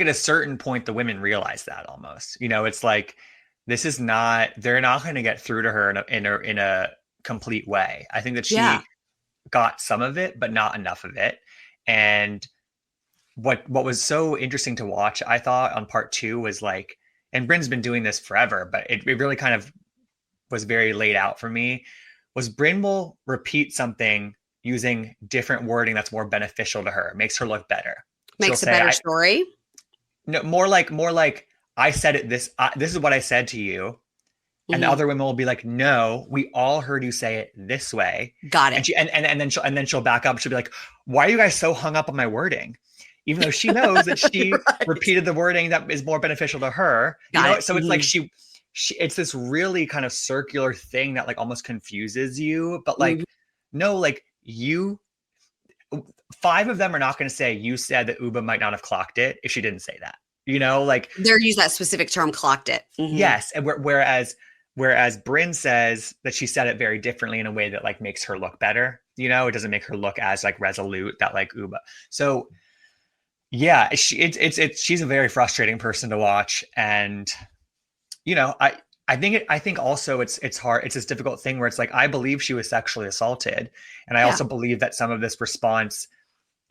a certain point, the women realize that almost, it's like, they're not going to get through to her in a complete way. I think that Yeah. she got some of it, but not enough of it. And what was so interesting to watch, I thought on part two was like, and Bryn's been doing this forever, but it really kind of was very laid out for me, was Bryn will repeat something using different wording that's more beneficial to her, makes her look better. She'll Makes a say, better "I story. no more like I said it this is what I said to you," and the Mhm. other women will be like, "No, we all heard you say it this way," Got and it. she and then she'll back up. She'll be like, "Why are you guys so hung up on my wording?" Even though she knows that she Right. repeated the wording that is more beneficial to her, Got it. so it's like she it's this really kind of circular thing that like almost confuses you, but Mhm. like no, like you five of them are not going to say you said that Uba might not have clocked it if she didn't say that. Like They're use that specific term, clocked it. Mhm. yes, and whereas Bryn says that she said it very differently in a way that like makes her look better. It doesn't make her look as like resolute that like Uba. So yeah, she's a very frustrating person to watch, and I think also it's hard. It's this difficult thing where it's like I believe she was sexually assaulted, and I Yeah. also believe that some of this response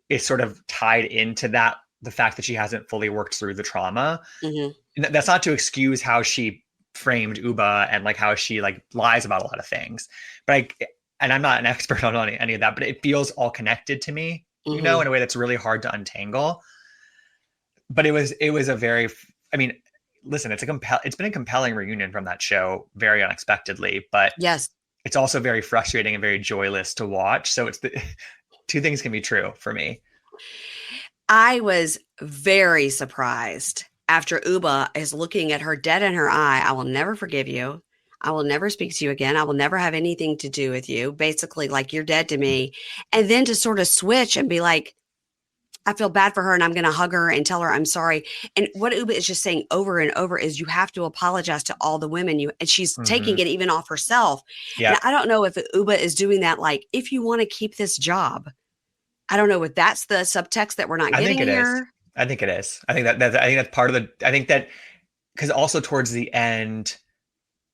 is sort of tied into that the fact that she hasn't fully worked through the trauma. Mhm. And that's not to excuse how she framed Uba and like how she like lies about a lot of things, but and I'm not an expert on any of that, but it feels all connected to me, Mhm. in a way that's really hard to untangle. But it was a very, I mean, listen, it's been a compelling reunion from that show, very unexpectedly, but Yes. it's also very frustrating and very joyless to watch. So it's the two things can be true for me. I was very surprised after Uba is looking at her dead in her eye. "I will never forgive you. I will never speak to you again. I will never have anything to do with you." Basically, like, "You're dead to me." And then to sort of switch and be like, I feel bad for her and I'm going to hug her and tell her I'm sorry. And what Uba is just saying over and over is you have to apologize to all the women and she's taking Hmm. it even off herself. And Yep. I don't know if Uba is doing that. Like, if you want to keep this job, I don't know if that's the subtext that we're not I think getting it is. here. I think it is. I think I think that's part of the, I think that because also towards the end,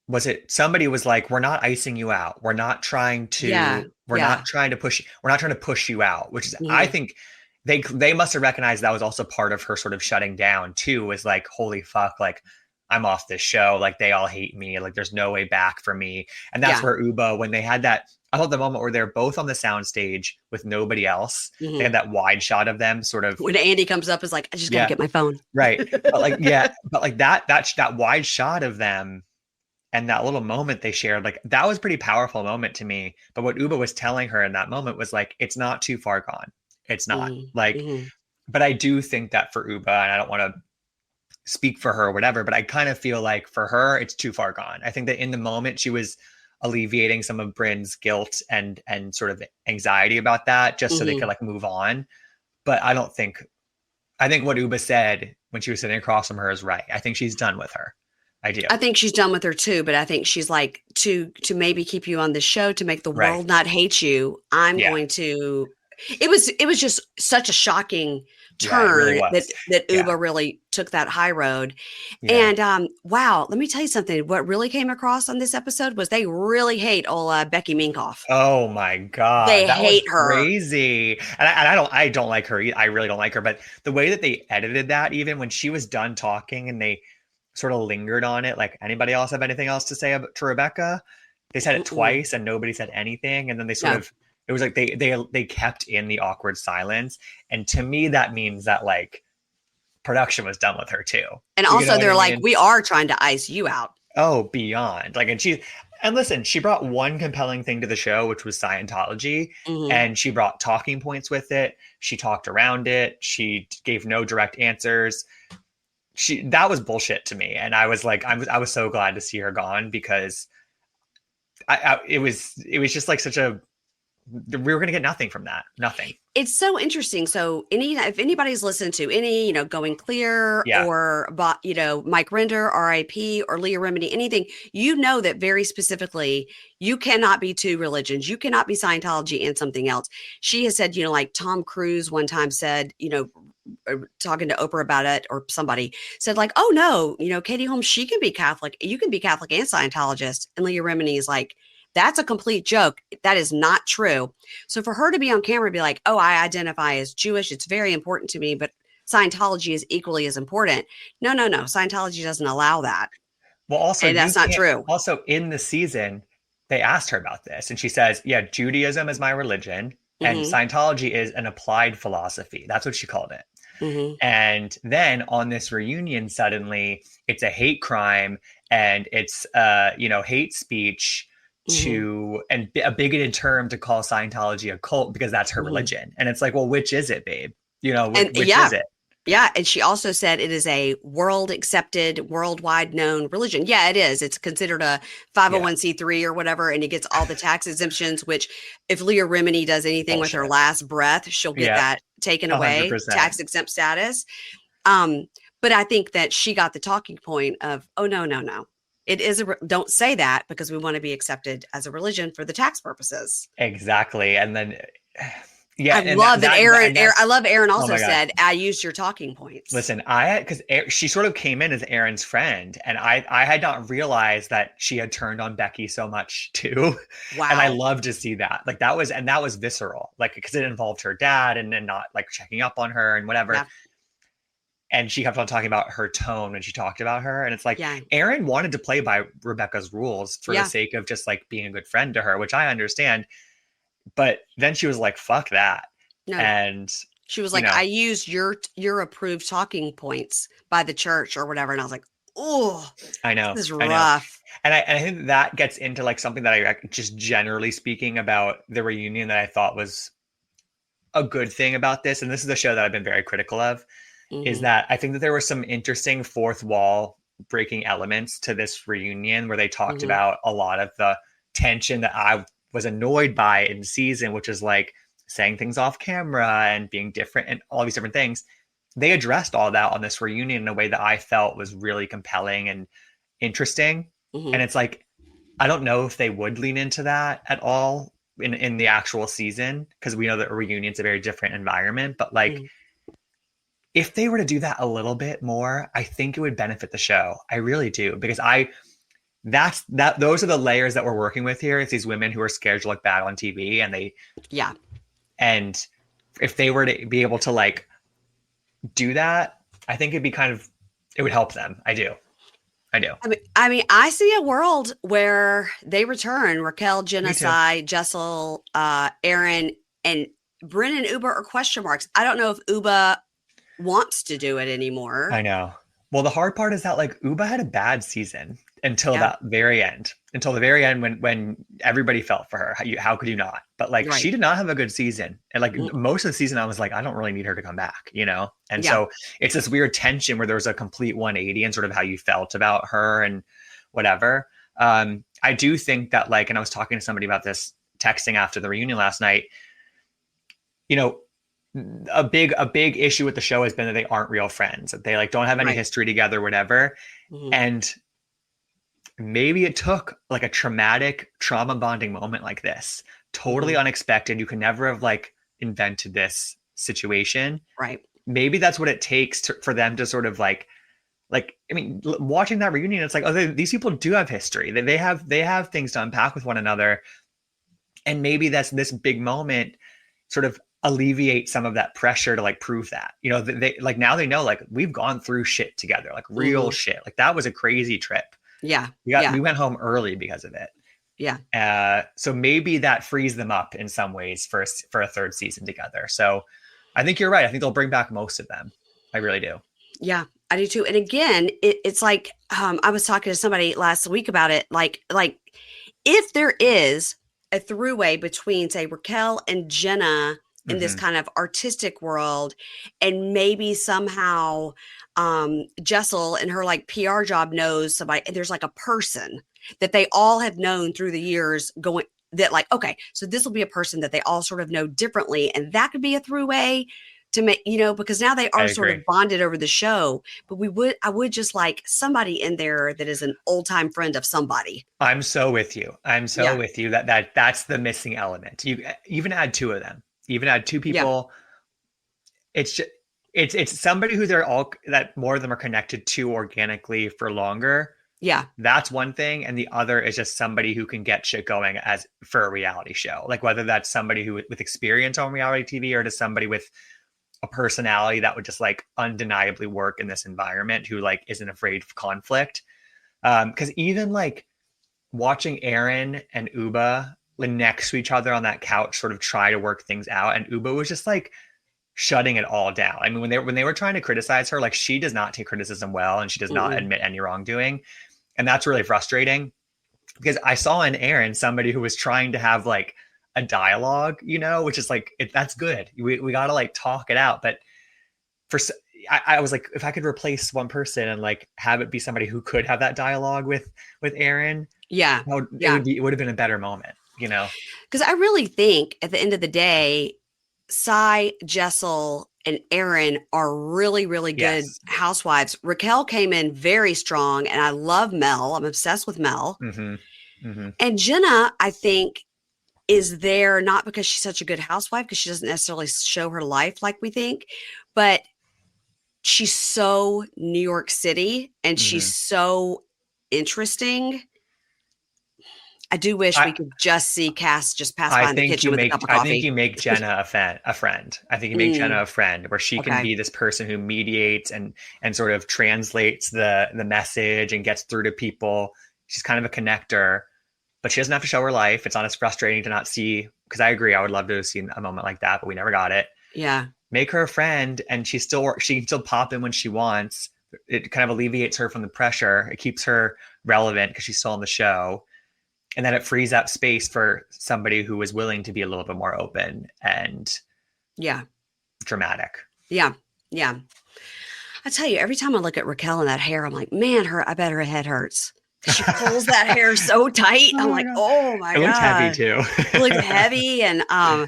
was it somebody was like, we're not icing you out. Yeah. We're Yeah. not trying to push, we're not trying to push you out, which is, I Hmm. think they must have recognized that was also part of her sort of shutting down too, was like, holy fuck, like I'm off this show. Like they all hate me. Like there's no way back for me. And that's Yeah. where Uba, when they had that, I thought the moment where they're both on the soundstage with nobody else, they Hmm. had that wide shot of them sort of, When Andy comes up, is like, I just got to yeah, get my phone. right. But like, yeah, but like that wide shot of them and that little moment they shared, like that was a pretty powerful moment to me. But what Uba was telling her in that moment was like, it's not too far gone. It's not Hmm. like, Hmm. but I do think that for Uba, and I don't want to speak for her or whatever, but I kind of feel like for her, it's too far gone. I think that in the moment she was alleviating some of Bryn's guilt and sort of anxiety about that, just so they could Hmm. like move on. But I think what Uba said when she was sitting across from her is right. I think she's done with her. I do. I think she's done with her too, but I think she's like to maybe keep you on the show to make the Right. world not hate you. I'm Yeah. going to. It was just such a shocking Yeah, it really turn was. that Yeah. Uba really took that high road. Yeah. And wow, let me tell you something. What really came across on this episode was they really hate old Becky Minkoff. Oh my God. They That was hate her. crazy. And I don't like her. I really don't like her. But the way that they edited that, even when she was done talking and they sort of lingered on it, like anybody else have anything else to say to Rebecca? They said it Mm-mm. twice and nobody said anything. And then they sort No. of, it was like they kept in the awkward silence. And to me, that means that like production was done with her too. And You know also what I they're like, mean? we are trying to ice you out. Oh, beyond. Like, and listen, she brought one compelling thing to the show, which was Scientology, Hmm. and she brought talking points with it. She talked around it. She gave no direct answers. That was bullshit to me. And I was like, I was so glad to see her gone because it was just like such a, we were going to get nothing from that. Nothing. It's so interesting. So if anybody's listened to any, Going Clear Yeah. or Mike Render, RIP, or Leah Remini, anything, you know that very specifically you cannot be two religions. You cannot be Scientology and something else. She has said, like Tom Cruise one time said, talking to Oprah about it, or somebody said like, oh no, Katie Holmes, she can be Catholic. You can be Catholic and Scientologist. And Leah Remini is like, that's a complete joke. That is not true. So for her to be on camera and be like, oh, I identify as Jewish, it's very important to me, but Scientology is equally as important. No, no, no. Scientology doesn't allow that. Well, also, And you that's not can't, true. also in the season, they asked her about this, and she says, yeah, Judaism is my religion, and Hmm. Scientology is an applied philosophy. That's what she called it. Hmm. And then on this reunion, suddenly it's a hate crime and it's, hate speech Hmm. and a bigoted term to call Scientology a cult because that's her Hmm. religion. And it's like, well, which is it, babe? And Which is yeah, it? yeah. And she also said it is a world accepted, worldwide known religion. Yeah, it is. It's considered a Yeah, 501(c)(3) or whatever, and it gets all the tax exemptions, which if Leah Remini does anything with her bullshit. last breath, she'll get Yeah, that taken away, 100%. tax exempt status. Um, but I think that she got the talking point of, oh, no, no, no. It is don't say that because we want to be accepted as a religion for the tax purposes. Exactly. And then, yeah, I and love that Aaron. and that's, I love Aaron oh also my God. said, I used your talking points. Listen, because she sort of came in as Aaron's friend, and I had not realized that she had turned on Becky so much too, and I Wow. love to see that. Like that was visceral, like because it involved her dad and not like checking up on her and whatever. Yeah. And she kept on talking about her tone when she talked about her, and it's like Yeah. Aaron wanted to play by Rebecca's rules for the Yeah. sake of just like being a good friend to her, which I understand. But then she was like, "Fuck that," No. and She was you like, know, I used your approved talking points by the church or whatever. And I was like, oh, I this know, is I know. rough. And I think that gets into like something that I just generally speaking about the reunion that I thought was a good thing about this. And this is the show that I've been very critical of, is Hmm. that I think that there were some interesting fourth wall breaking elements to this reunion where they talked Hmm. about a lot of the tension that I was annoyed by in season, which is like saying things off camera and being different and all these different things. They addressed all that on this reunion in a way that I felt was really compelling and interesting. Hmm. And it's like, I don't know if they would lean into that at all in the actual season, because we know that a reunion's a very different environment. But like, Hmm. if they were to do that a little bit more, I think it would benefit the show. I really do, because I that's that those are the layers that we're working with here. It's these women who are scared to look bad on TV, Yeah. and if they were to be able to like do that, I think it'd be kind of it would help them. I do. I do. I mean, I see a world where they return Raquel, Me too. Genocide, Jessel, Aaron, and Bryn and Uba are question marks. I don't know if Uba wants to do it anymore. I know. Well, the hard part is that like Uba had a bad season until Yeah. that very end. Until the very end when everybody felt for her. How could you not? But like Right. she did not have a good season. And like Mm. most of the season I was like, I don't really need her to come back, you know? And Yeah. so it's this weird tension where there was a complete 180 and sort of how you felt about her and whatever. I do think that like, and I was talking to somebody about this texting after the reunion last night, you know, a big issue with the show has been that they aren't real friends. That they like don't have any Right. history together, whatever. Hmm. And maybe it took like a traumatic trauma bonding moment like this, totally Hmm. unexpected. You could never have like invented this situation. Right. Maybe that's what it takes for them to sort of like I mean, watching that reunion, it's like, oh, these people do have history. They have things to unpack with one another, and maybe that's this big moment sort of alleviate some of that pressure to like prove that, you know, they like now they know like we've gone through shit together, like real Hmm. shit. Like that was a crazy trip. Yeah. we got Yeah. we went home early because of it. Yeah. So maybe that frees them up in some ways for a third season together. So I think you're right. I think they'll bring back most of them. I really do. Yeah. I do too. And again, it's like I was talking to somebody last week about it. Like if there is a throughway between, say, Raquel and Jenna in this Mm-hmm. kind of artistic world, and maybe somehow Jessel and her like PR job knows somebody, and there's like a person that they all have known through the years going that like, okay, so this will be a person that they all sort of know differently, and that could be a throughway to make, because now they I are sort agree. of bonded over the show. But I would just like somebody in there that is an old time friend of somebody. I'm so with you. I'm so Yeah. with you that's the missing element. You even add two of them, even add two Yeah. people. It's just it's somebody who they're all that more of them are connected to organically for longer. Yeah. That's one thing, and the other is just somebody who can get shit going as for a reality show. Like whether that's somebody who with experience on reality TV or just somebody with a personality that would just like undeniably work in this environment who like isn't afraid of conflict. Because even like watching Aaron and Uba next to each other on that couch sort of try to work things out, and Uba was just like shutting it all down. I mean, when they were trying to criticize her, like she does not take criticism well, and she does not Mm-mm. admit any wrongdoing, and that's really frustrating because I saw in Aaron somebody who was trying to have like a dialogue, which is like that's good. We got to like talk it out, but for I was like, if I could replace one person and like have it be somebody who could have that dialogue with Aaron, Yeah. Yeah. it would have been a better moment. Because I really think at the end of the day, Cy, Jessel, and Aaron are really, really good Yes. housewives. Raquel came in very strong, and I love Mel. I'm obsessed with Mel. Mm-hmm. Mm-hmm. And Jenna, I think, is there not because she's such a good housewife, because she doesn't necessarily show her life like we think, but she's so New York City and she's Mm-hmm. so interesting. I do wish I we could just see Cass just pass by in the kitchen with a cup of I think coffee. you make Jenna a friend. I think you make Mm, Jenna a friend where she can okay. be this person who mediates and sort of translates the message and gets through to people. She's kind of a connector, but she doesn't have to show her life. It's not as frustrating to not see, because I agree. I would love to have seen a moment like that, but we never got it. Yeah. Make her a friend, and she can still pop in when she wants. It kind of alleviates her from the pressure. It keeps her relevant because she's still on the show, and then it frees up space for somebody who is willing to be a little bit more open and Yeah. dramatic. Yeah. Yeah. I tell you, every time I look at Raquel and that hair, I'm like, man, I bet her head hurts. She pulls that hair so tight. Oh I'm my like, God. oh my It looked heavy God. too. It looked heavy. And I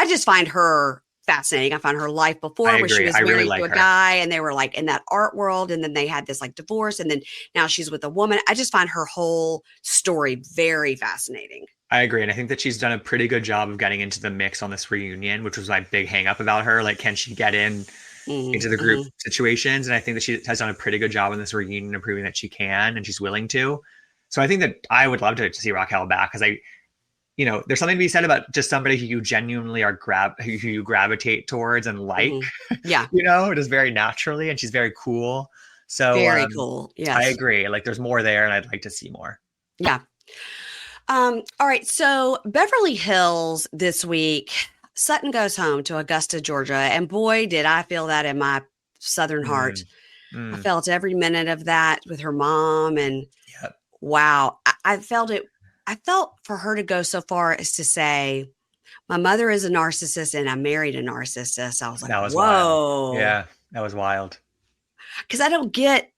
just find her fascinating. I found her life I before where she agree. was I really married to like a her. guy and they were like in that art world. And then they had this like divorce. And then now she's with a woman. I just find her whole story very fascinating. I agree. And I think that she's done a pretty good job of getting into the mix on this reunion, which was my big hang up about her. Like, can she get in into the group Mm-hmm. situations? And I think that she has done a pretty good job in this reunion of proving that she can and she's willing to. So I think that I would love to see Raquel back because there's something to be said about just somebody who you genuinely who you gravitate towards and like, Mm-hmm. Yeah. just very naturally, and she's very cool. So Very cool. I Yes. agree. Like, there's more there, and I'd like to see more. Yeah. All right. So Beverly Hills this week, Sutton goes home to Augusta, Georgia. And boy, did I feel that in my Southern heart. Mm, I mm, felt every minute of that with her mom. And yep, wow, I felt it. I felt for her to go so far as to say, my mother is a narcissist and I married a narcissist. I was like, that was wild. whoa. Yeah, that was wild. Because I don't get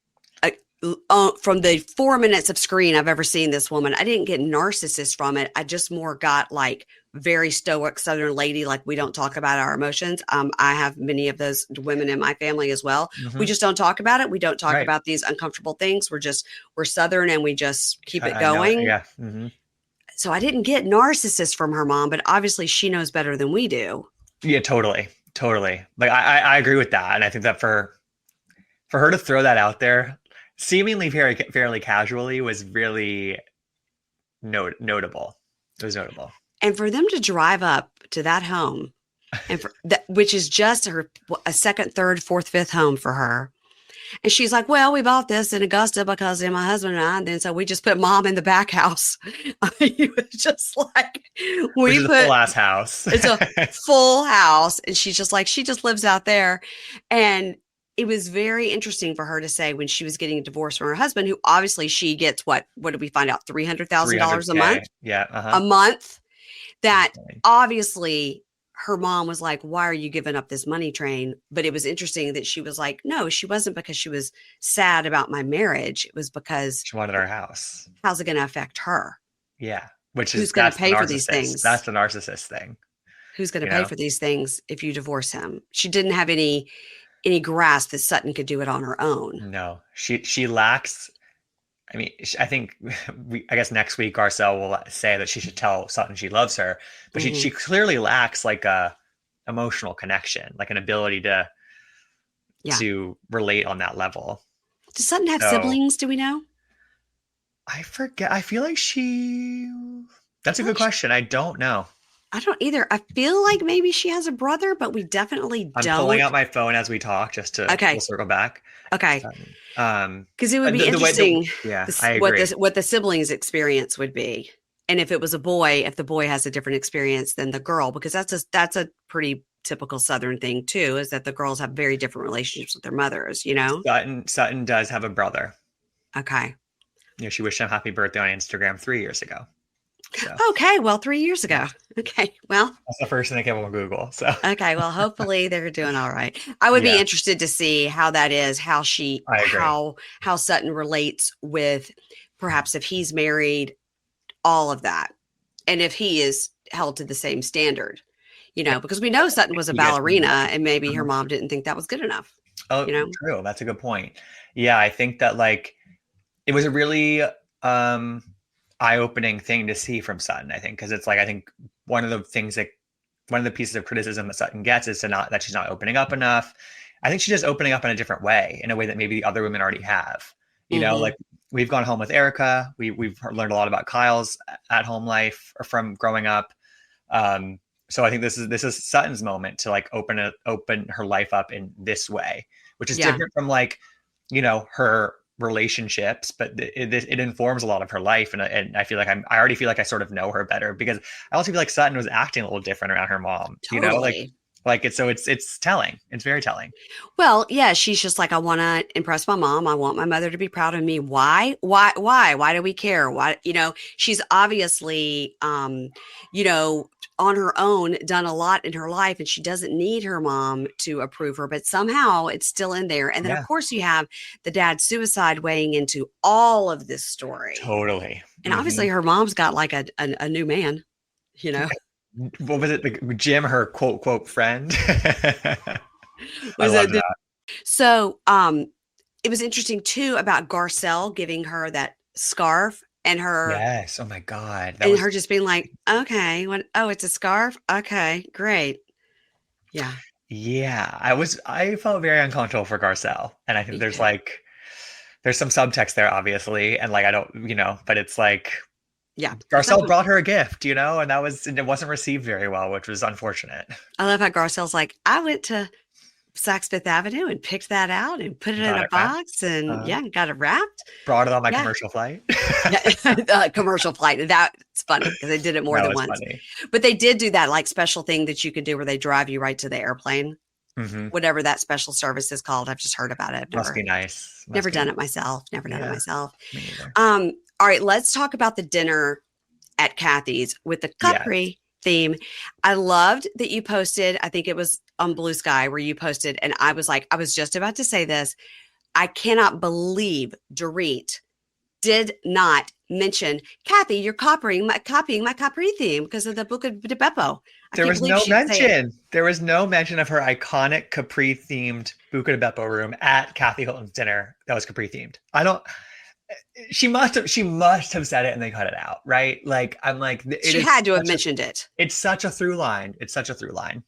from the 4 minutes of screen I've ever seen this woman, I didn't get narcissist from it. I just more got like very stoic Southern lady, like we don't talk about our emotions. I have many of those women in my family as well. We Hmm. just don't talk about it. We don't talk Right. about these uncomfortable things. We're Southern and we just keep it I know. going. Yeah. Hmm. So I didn't get narcissist from her mom, but obviously she knows better than we do. Yeah. Totally. Totally. Like, I agree with that, and I think that for her to throw that out there, seemingly fairly casually, was really notable. It was notable. And for them to drive up to that home and for that, which is just a second, third, fourth, fifth home for her. And she's like, well, we bought this in Augusta because of my husband and I. And then so we just put mom in the back house. It was just like, Which we is a full put, ass house. it's a full house. And she's just like, she just lives out there. And it was very interesting for her to say when she was getting a divorce from her husband, who obviously she gets what did we find out? $300,000 a month, 300K. Yeah. a month that Insane. obviously her mom was like, why are you giving up this money train? But it was interesting that she was like, no, she wasn't because she was sad about my marriage. It was because She wanted our house. how's it going to affect her? Yeah. Which Who's is going to that's the pay for these narcissist. That's things? the narcissist thing. Who's going to You pay know? for these things if you divorce him? She didn't have any grasp that Sutton could do it on her own. No. She lacks. I mean, I think I guess next week Garcelle will say that she should tell Sutton she loves her, but Mm-hmm. she clearly lacks like a emotional connection, like an ability Yeah. to relate on that level. Does Sutton have So siblings? Do we know? I forget. I feel like she. That's a I good thought she- question. I don't know. I don't either. I feel like maybe she has a brother, but we definitely I'm pulling don't. out my phone as we talk just to Okay. we'll circle back. Okay. Because it would be The way interesting yeah, I agree. what the siblings experience would be. And if it was a boy, if the boy has a different experience than the girl, because that's a pretty typical Southern thing too, is that the girls have very different relationships with their mothers, you know? Sutton does have a brother. Okay. She wished him happy birthday on Instagram 3 years ago. So Okay. Well, 3 years ago. Okay. Well, that's the first thing that came up on Google. So okay. Well, hopefully they're doing all right. I would be yeah, interested to see how that is, I agree. how Sutton relates with perhaps if he's married, all of that. And if he is held to the same standard, Yeah. because we know Sutton was a You guys- ballerina and maybe her Mhm. mom didn't think that was good enough. Oh, true. That's a good point. Yeah, I think that like it was a really eye-opening thing to see from Sutton, I think, because it's like I think one of the pieces of criticism that Sutton gets is that she's not opening up enough. I think she's just opening up in a different way, in a way that maybe the other women already have. Like we've gone home with Erica. We've learned a lot about Kyle's at-home life from growing up. So I think this is Sutton's moment to like open her life up in this way, which is different from like, her relationships, but it informs a lot of her life. And I feel like I already feel like I sort of know her better because I also feel like Sutton was acting a little different around her mom, Totally. it's telling. It's very telling. Well, yeah, she's just like, I want to impress my mom. I want my mother to be proud of me. Why? Why do we care? Why, she's obviously, on her own done a lot in her life and she doesn't need her mom to approve her, but somehow it's still in there. And then, of Yeah, course, you have the dad's suicide weighing into all of this story. totally. And obviously, her mom's got like a new man, you know, What was it? Jim, her quote, quote, friend. I was love it? that. So, it was interesting too about Garcelle giving her that scarf Yes. Oh my God. That and was, her just being like, okay, what? Oh, it's a scarf. Okay, great. Yeah, yeah. I felt very uncomfortable for Garcelle. And I think me there's too. like, there's some subtext there, obviously. And like, I don't, but it's like, Yeah, it's not. Garcelle brought her a gift, and it wasn't received very well, which was unfortunate. I love how Garcelle's like, I went to Saks Fifth Avenue and picked that out and put it in Got a it, man. box and Uh, yeah, got it wrapped. brought it on my Yeah. commercial flight. Yeah. Commercial flight. That's funny because they did it more That than was once. funny. But they did do that like special thing that you could do where they drive you right to the airplane. Hmm. Whatever that special service is called. I've just heard about it. I've Must never be nice. never Must be. done it myself. Never done it Yeah, myself. me neither. All right, let's talk about the dinner at Kathy's with the Yes. Capri theme. I loved that you posted, I think it was on Blue Sky where you posted, and I was like, I was just about to say this. I cannot believe Dorit did not mention, Kathy, you're copying my Capri theme because of the Buca de Beppo. I There can't was believe no she didn't say it. mention. There was no mention of her iconic Capri themed Buca de Beppo room at Kathy Hilton's dinner that was Capri themed. I don't. She must have said it and they cut it out, right? Like I'm like it She is had to have such a mentioned it. it's such a through line. It's such a through line.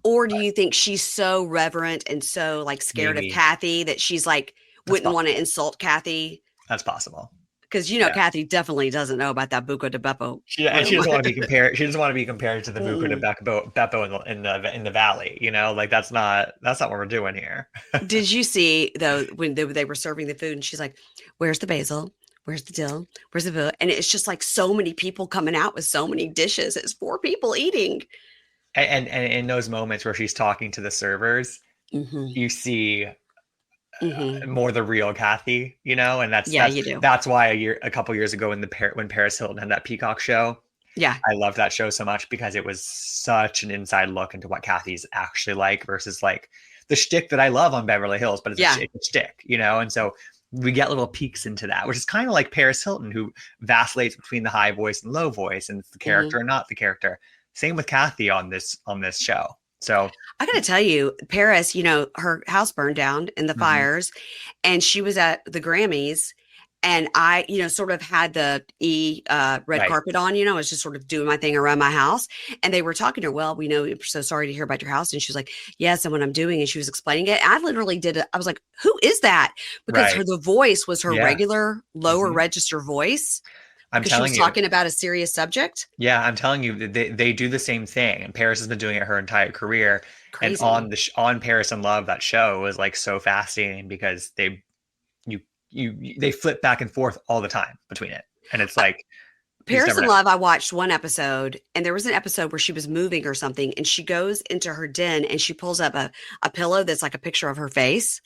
Or do But you think she's so reverent and so like scared of maybe Kathy that she's like that's wouldn't want to possible. insult Kathy? That's possible. Because Yeah. Kathy definitely doesn't know about that Buco de Beppo She room. doesn't want to be compared. She doesn't want to be compared to the Buca de Mm-mm. Beppo in the valley. Like that's not what we're doing here. Did you see though when they were serving the food and she's like, "Where's the basil? Where's the dill? Where's the bill?" And it's just like so many people coming out with so many dishes. It's four people eating. And in those moments where she's talking to the servers, Hmm. you see Hmm. more the real Kathy, and that's Yeah, that's you do. that's why a couple years ago when Paris Hilton had that Peacock show, Yeah, I loved that show so much because it was such an inside look into what Kathy's actually like versus like the shtick that I love on Beverly Hills, but yeah. it's a shtick, and so we get little peeks into that, which is kind of like Paris Hilton, who vacillates between the high voice and low voice, and it's the Hmm. character and not the character. Same with Kathy on this show. So, I got to tell you, Paris, her house burned down in the mhm, fires and she was at the Grammys and I, sort of had the red right, carpet on, I was just sort of doing my thing around my house. And they were talking to her, well, we know we're so sorry to hear about your house. And she was like, yes, and what I'm doing. And she was explaining it. I literally did it. I was like, who is that? Because right, the voice was her yeah. regular lower Hmm. register voice I'm because she was telling you. talking about a serious subject. Yeah, I'm telling you, they do the same thing, and Paris has been doing it her entire career. And Crazy. on Paris and Love, that show was like so fascinating because they flip back and forth all the time between it, and it's like you just Paris never in know. Love, I watched one episode, and there was an episode where she was moving or something, and she goes into her den and she pulls up a pillow that's like a picture of her face.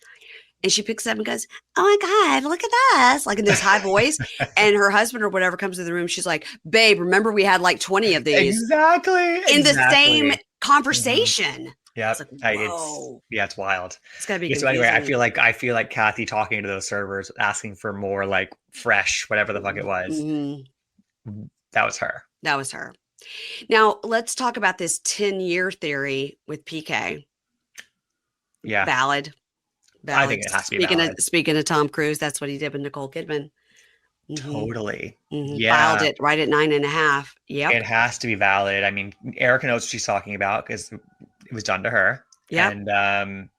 And she picks it up and goes, "Oh my God, look at us!" Like in this high voice. And her husband or whatever comes to the room. She's like, "Babe, remember we had like 20 of these Exactly, in the same exactly. Hmm. conversation." It's Yep, like, it's whoa, yeah, it's wild. it's gotta be Yeah, so anyway, I confusing. feel like Kathy talking to those servers, asking for more like fresh, whatever the fuck it was. Mhm. That was her. That was her. Now let's talk about this 10-year theory with PK. Yeah, Valid, I valid. think it has to be valid. Speaking of Tom Cruise, that's what he did with Nicole Kidman. Hmm. Totally. Filed Yeah, it right at 9.5. Yep. it has to be valid. I mean, Erica knows what she's talking about because it was done to her. Yep. And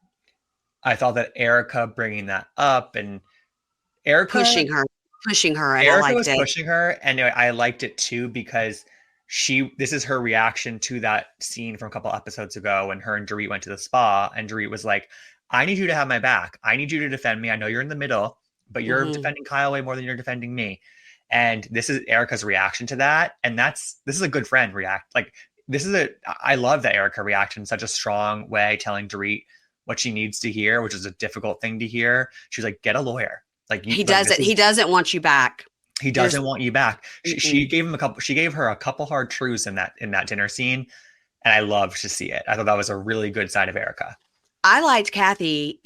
I thought that Erica bringing that up and Erica Pushing her, pushing her, and I Erica liked was it. pushing her, and I liked it too because this is her reaction to that scene from a couple episodes ago when her and Dorit went to the spa, and Dorit was like, "I need you to have my back. I need you to defend me. I know you're in the middle, but you're Mhm. defending Kyle way more than you're defending me." And this is Erica's reaction to that, and this is a good friend react. Like I love that Erica reacted in such a strong way, telling Dorit what she needs to hear, which is a difficult thing to hear. She was like, "Get a lawyer." Like you, He like this doesn't. is He doesn't want you back. He There's doesn't want you back. She mm-mm. gave him a couple. She gave her a couple hard truths in that dinner scene, and I loved to see it. I thought that was a really good side of Erica. I liked Kathy,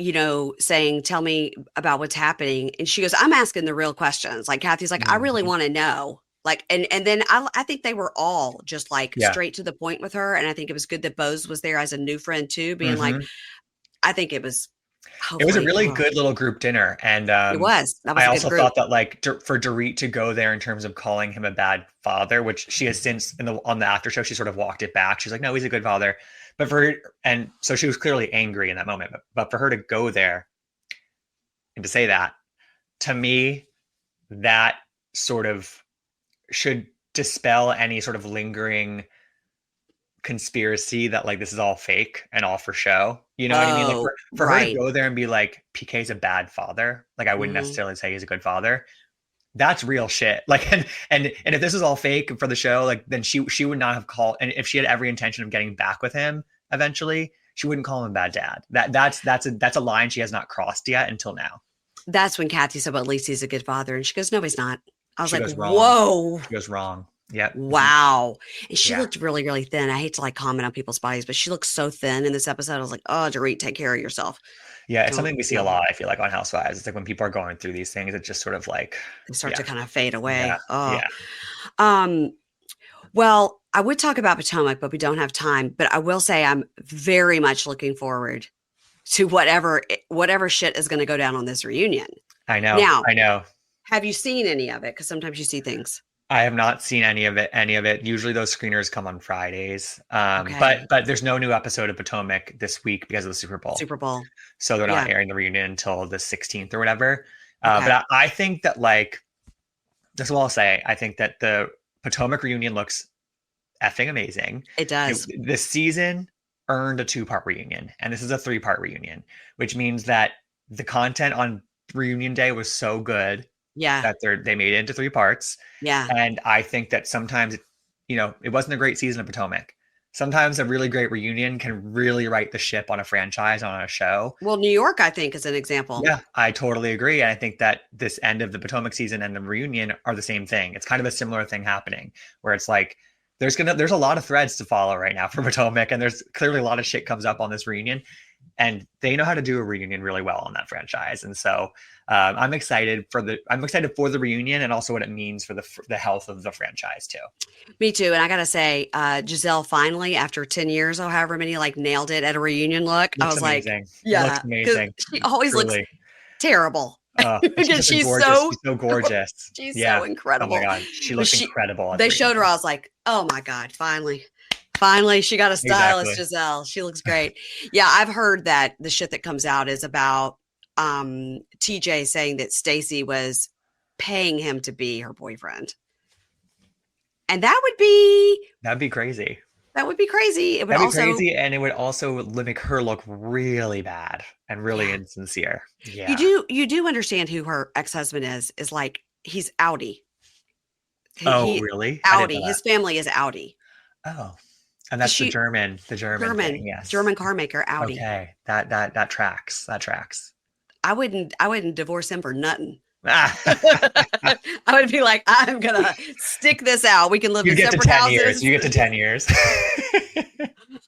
saying, "Tell me about what's happening," and she goes, "I'm asking the real questions." Like Kathy's like, "I really Mhm. want to know." Like, and then I think they were all just like Yeah. straight to the point with her, and I think it was good that Bose was there as a new friend too, being like, Hmm. I think it was It was a hopefully, really oh, good little group dinner, and it was that was I a good also group. thought that like for Dorit to go there in terms of calling him a bad father, which she has since in the on the after show, she sort of walked it back. She's like, no, he's a good father. But for her, and so she was clearly angry in that moment. But for her to go there and to say that, to me, that sort of should dispel any sort of lingering conspiracy that like this is all fake and all for show. You know what I mean? Like Oh, for her to right. go there and be like, PK's a bad father, like I wouldn't Hmm. necessarily say he's a good father. That's real shit. Like and if this is all fake for the show, like then she would not have called, and if she had every intention of getting back with him eventually, she wouldn't call him a bad dad. That's a line she has not crossed yet until now. That's when Kathy said, "Well, at least he's a good father," and she goes, "No, he's not." I was She like, goes wrong. "Whoa." She goes wrong. Yep. Mhm. Wow. And she Yeah. looked really, really thin. I hate to like comment on people's bodies, but she looked so thin in this episode. I was like, oh, Dorit, take care of yourself. Yeah, it's Don't, something we see a no, lot, I feel like, on Housewives. It's like when people are going through these things, it just sort of like, they start to yeah, kind of fade yeah, away. Oh, yeah. um, well, I would talk about Potomac, but we don't have time. But I will say I'm very much looking forward to whatever shit is going to go down on this reunion. I know, Now, I know. have you seen any of it? Because sometimes you see things. I have not seen any of it. Any of it. Usually those screeners come on Fridays. Okay. But there's no new episode of Potomac this week because of the Super Bowl, Super Bowl. so they're not Yeah. airing the reunion until the 16th or whatever. But Okay. I think that like that's what I'll say. I think that the Potomac reunion looks effing amazing. It does. The season earned a two-part reunion, and this is a three-part reunion, which means that the content on reunion day was so good Yeah. that they made it into three parts. Yeah. And I think that sometimes, it wasn't a great season of Potomac. Sometimes a really great reunion can really right the ship on a franchise, on a show. Well, New York, I think, is an example. Yeah, I totally agree. And I think that this end of the Potomac season and the reunion are the same thing. It's kind of a similar thing happening where it's like there's a lot of threads to follow right now for Potomac, and there's clearly a lot of shit comes up on this reunion, and they know how to do a reunion really well on that franchise. And so I'm excited for the reunion and also what it means for the health of the franchise too. Me too. And I gotta say, Giselle finally, after 10 years or however many, like nailed it at a reunion look. I Looks was like, amazing. Looks yeah, because amazing. she always looks Truly. terrible. And she's Because such a gorgeous, she's so gorgeous. she's so Yeah. Oh my incredible. God. She But looked incredible at the they showed her, reunion. I was like, oh my God, finally. Finally, she got a stylist, Exactly. Giselle. She looks great. Yeah, I've heard that the shit that comes out is about TJ saying that Stacy was paying him to be her boyfriend. And That'd be crazy. that would be crazy. It would That'd be also, crazy. And it would also make her look really bad and really yeah. insincere. You Yeah. do you do understand who her ex-husband is like he's Audi. Oh, He really? I didn't know Audi. that. His family is Audi. Oh. And 'Cause that's she The German thing. Yes. German car maker, Audi. Okay. That tracks. That tracks. I wouldn't divorce him for nothing. Ah. I would be like, I'm gonna stick this out. We can live You in get to separate 10 years. houses. You get to 10 years.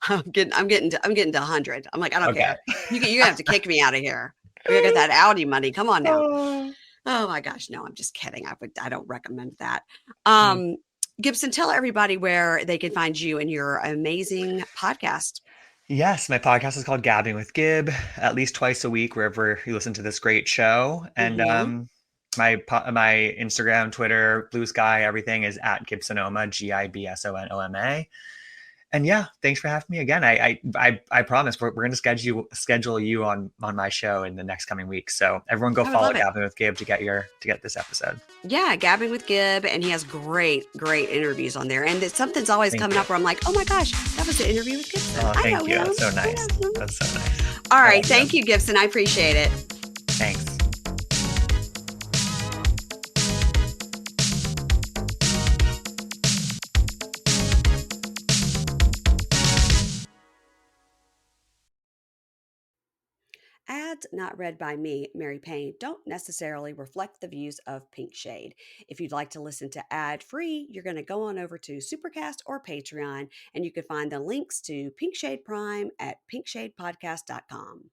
I'm getting to 100. I'm like, I don't Okay. care. You're gonna have to kick me out of here. We got that Audi money. Come on now. Oh. Oh my gosh, no, I'm just kidding. I don't recommend that. Hmm. Gibson, tell everybody where they can find you and your amazing podcast. Yes, my podcast is called Gabbing with Gib, at least twice a week, wherever you listen to this great show. And Hmm. my Instagram, Twitter, Blue Sky, everything is at Gibsonoma, Gibsonoma. And yeah, thanks for having me again. I promise we're going to schedule you on my show in the next coming weeks. So everyone go I would follow love it. Gabbing with Gib to get this episode. Yeah, Gabbing with Gib, and he has great, great interviews on there. And something's always Thank coming you. up where I'm like, oh my gosh, that was the interview with Gibson. Oh, I know thank you. him. That's so I nice. know him. That's so nice. All I right, love thank him. you, Gibson. I appreciate it. Thanks. Ads not read by me, Mary Payne, don't necessarily reflect the views of Pink Shade. If you'd like to listen to ad-free, you're going to go on over to Supercast or Patreon, and you can find the links to Pink Shade Prime at pinkshadepodcast.com.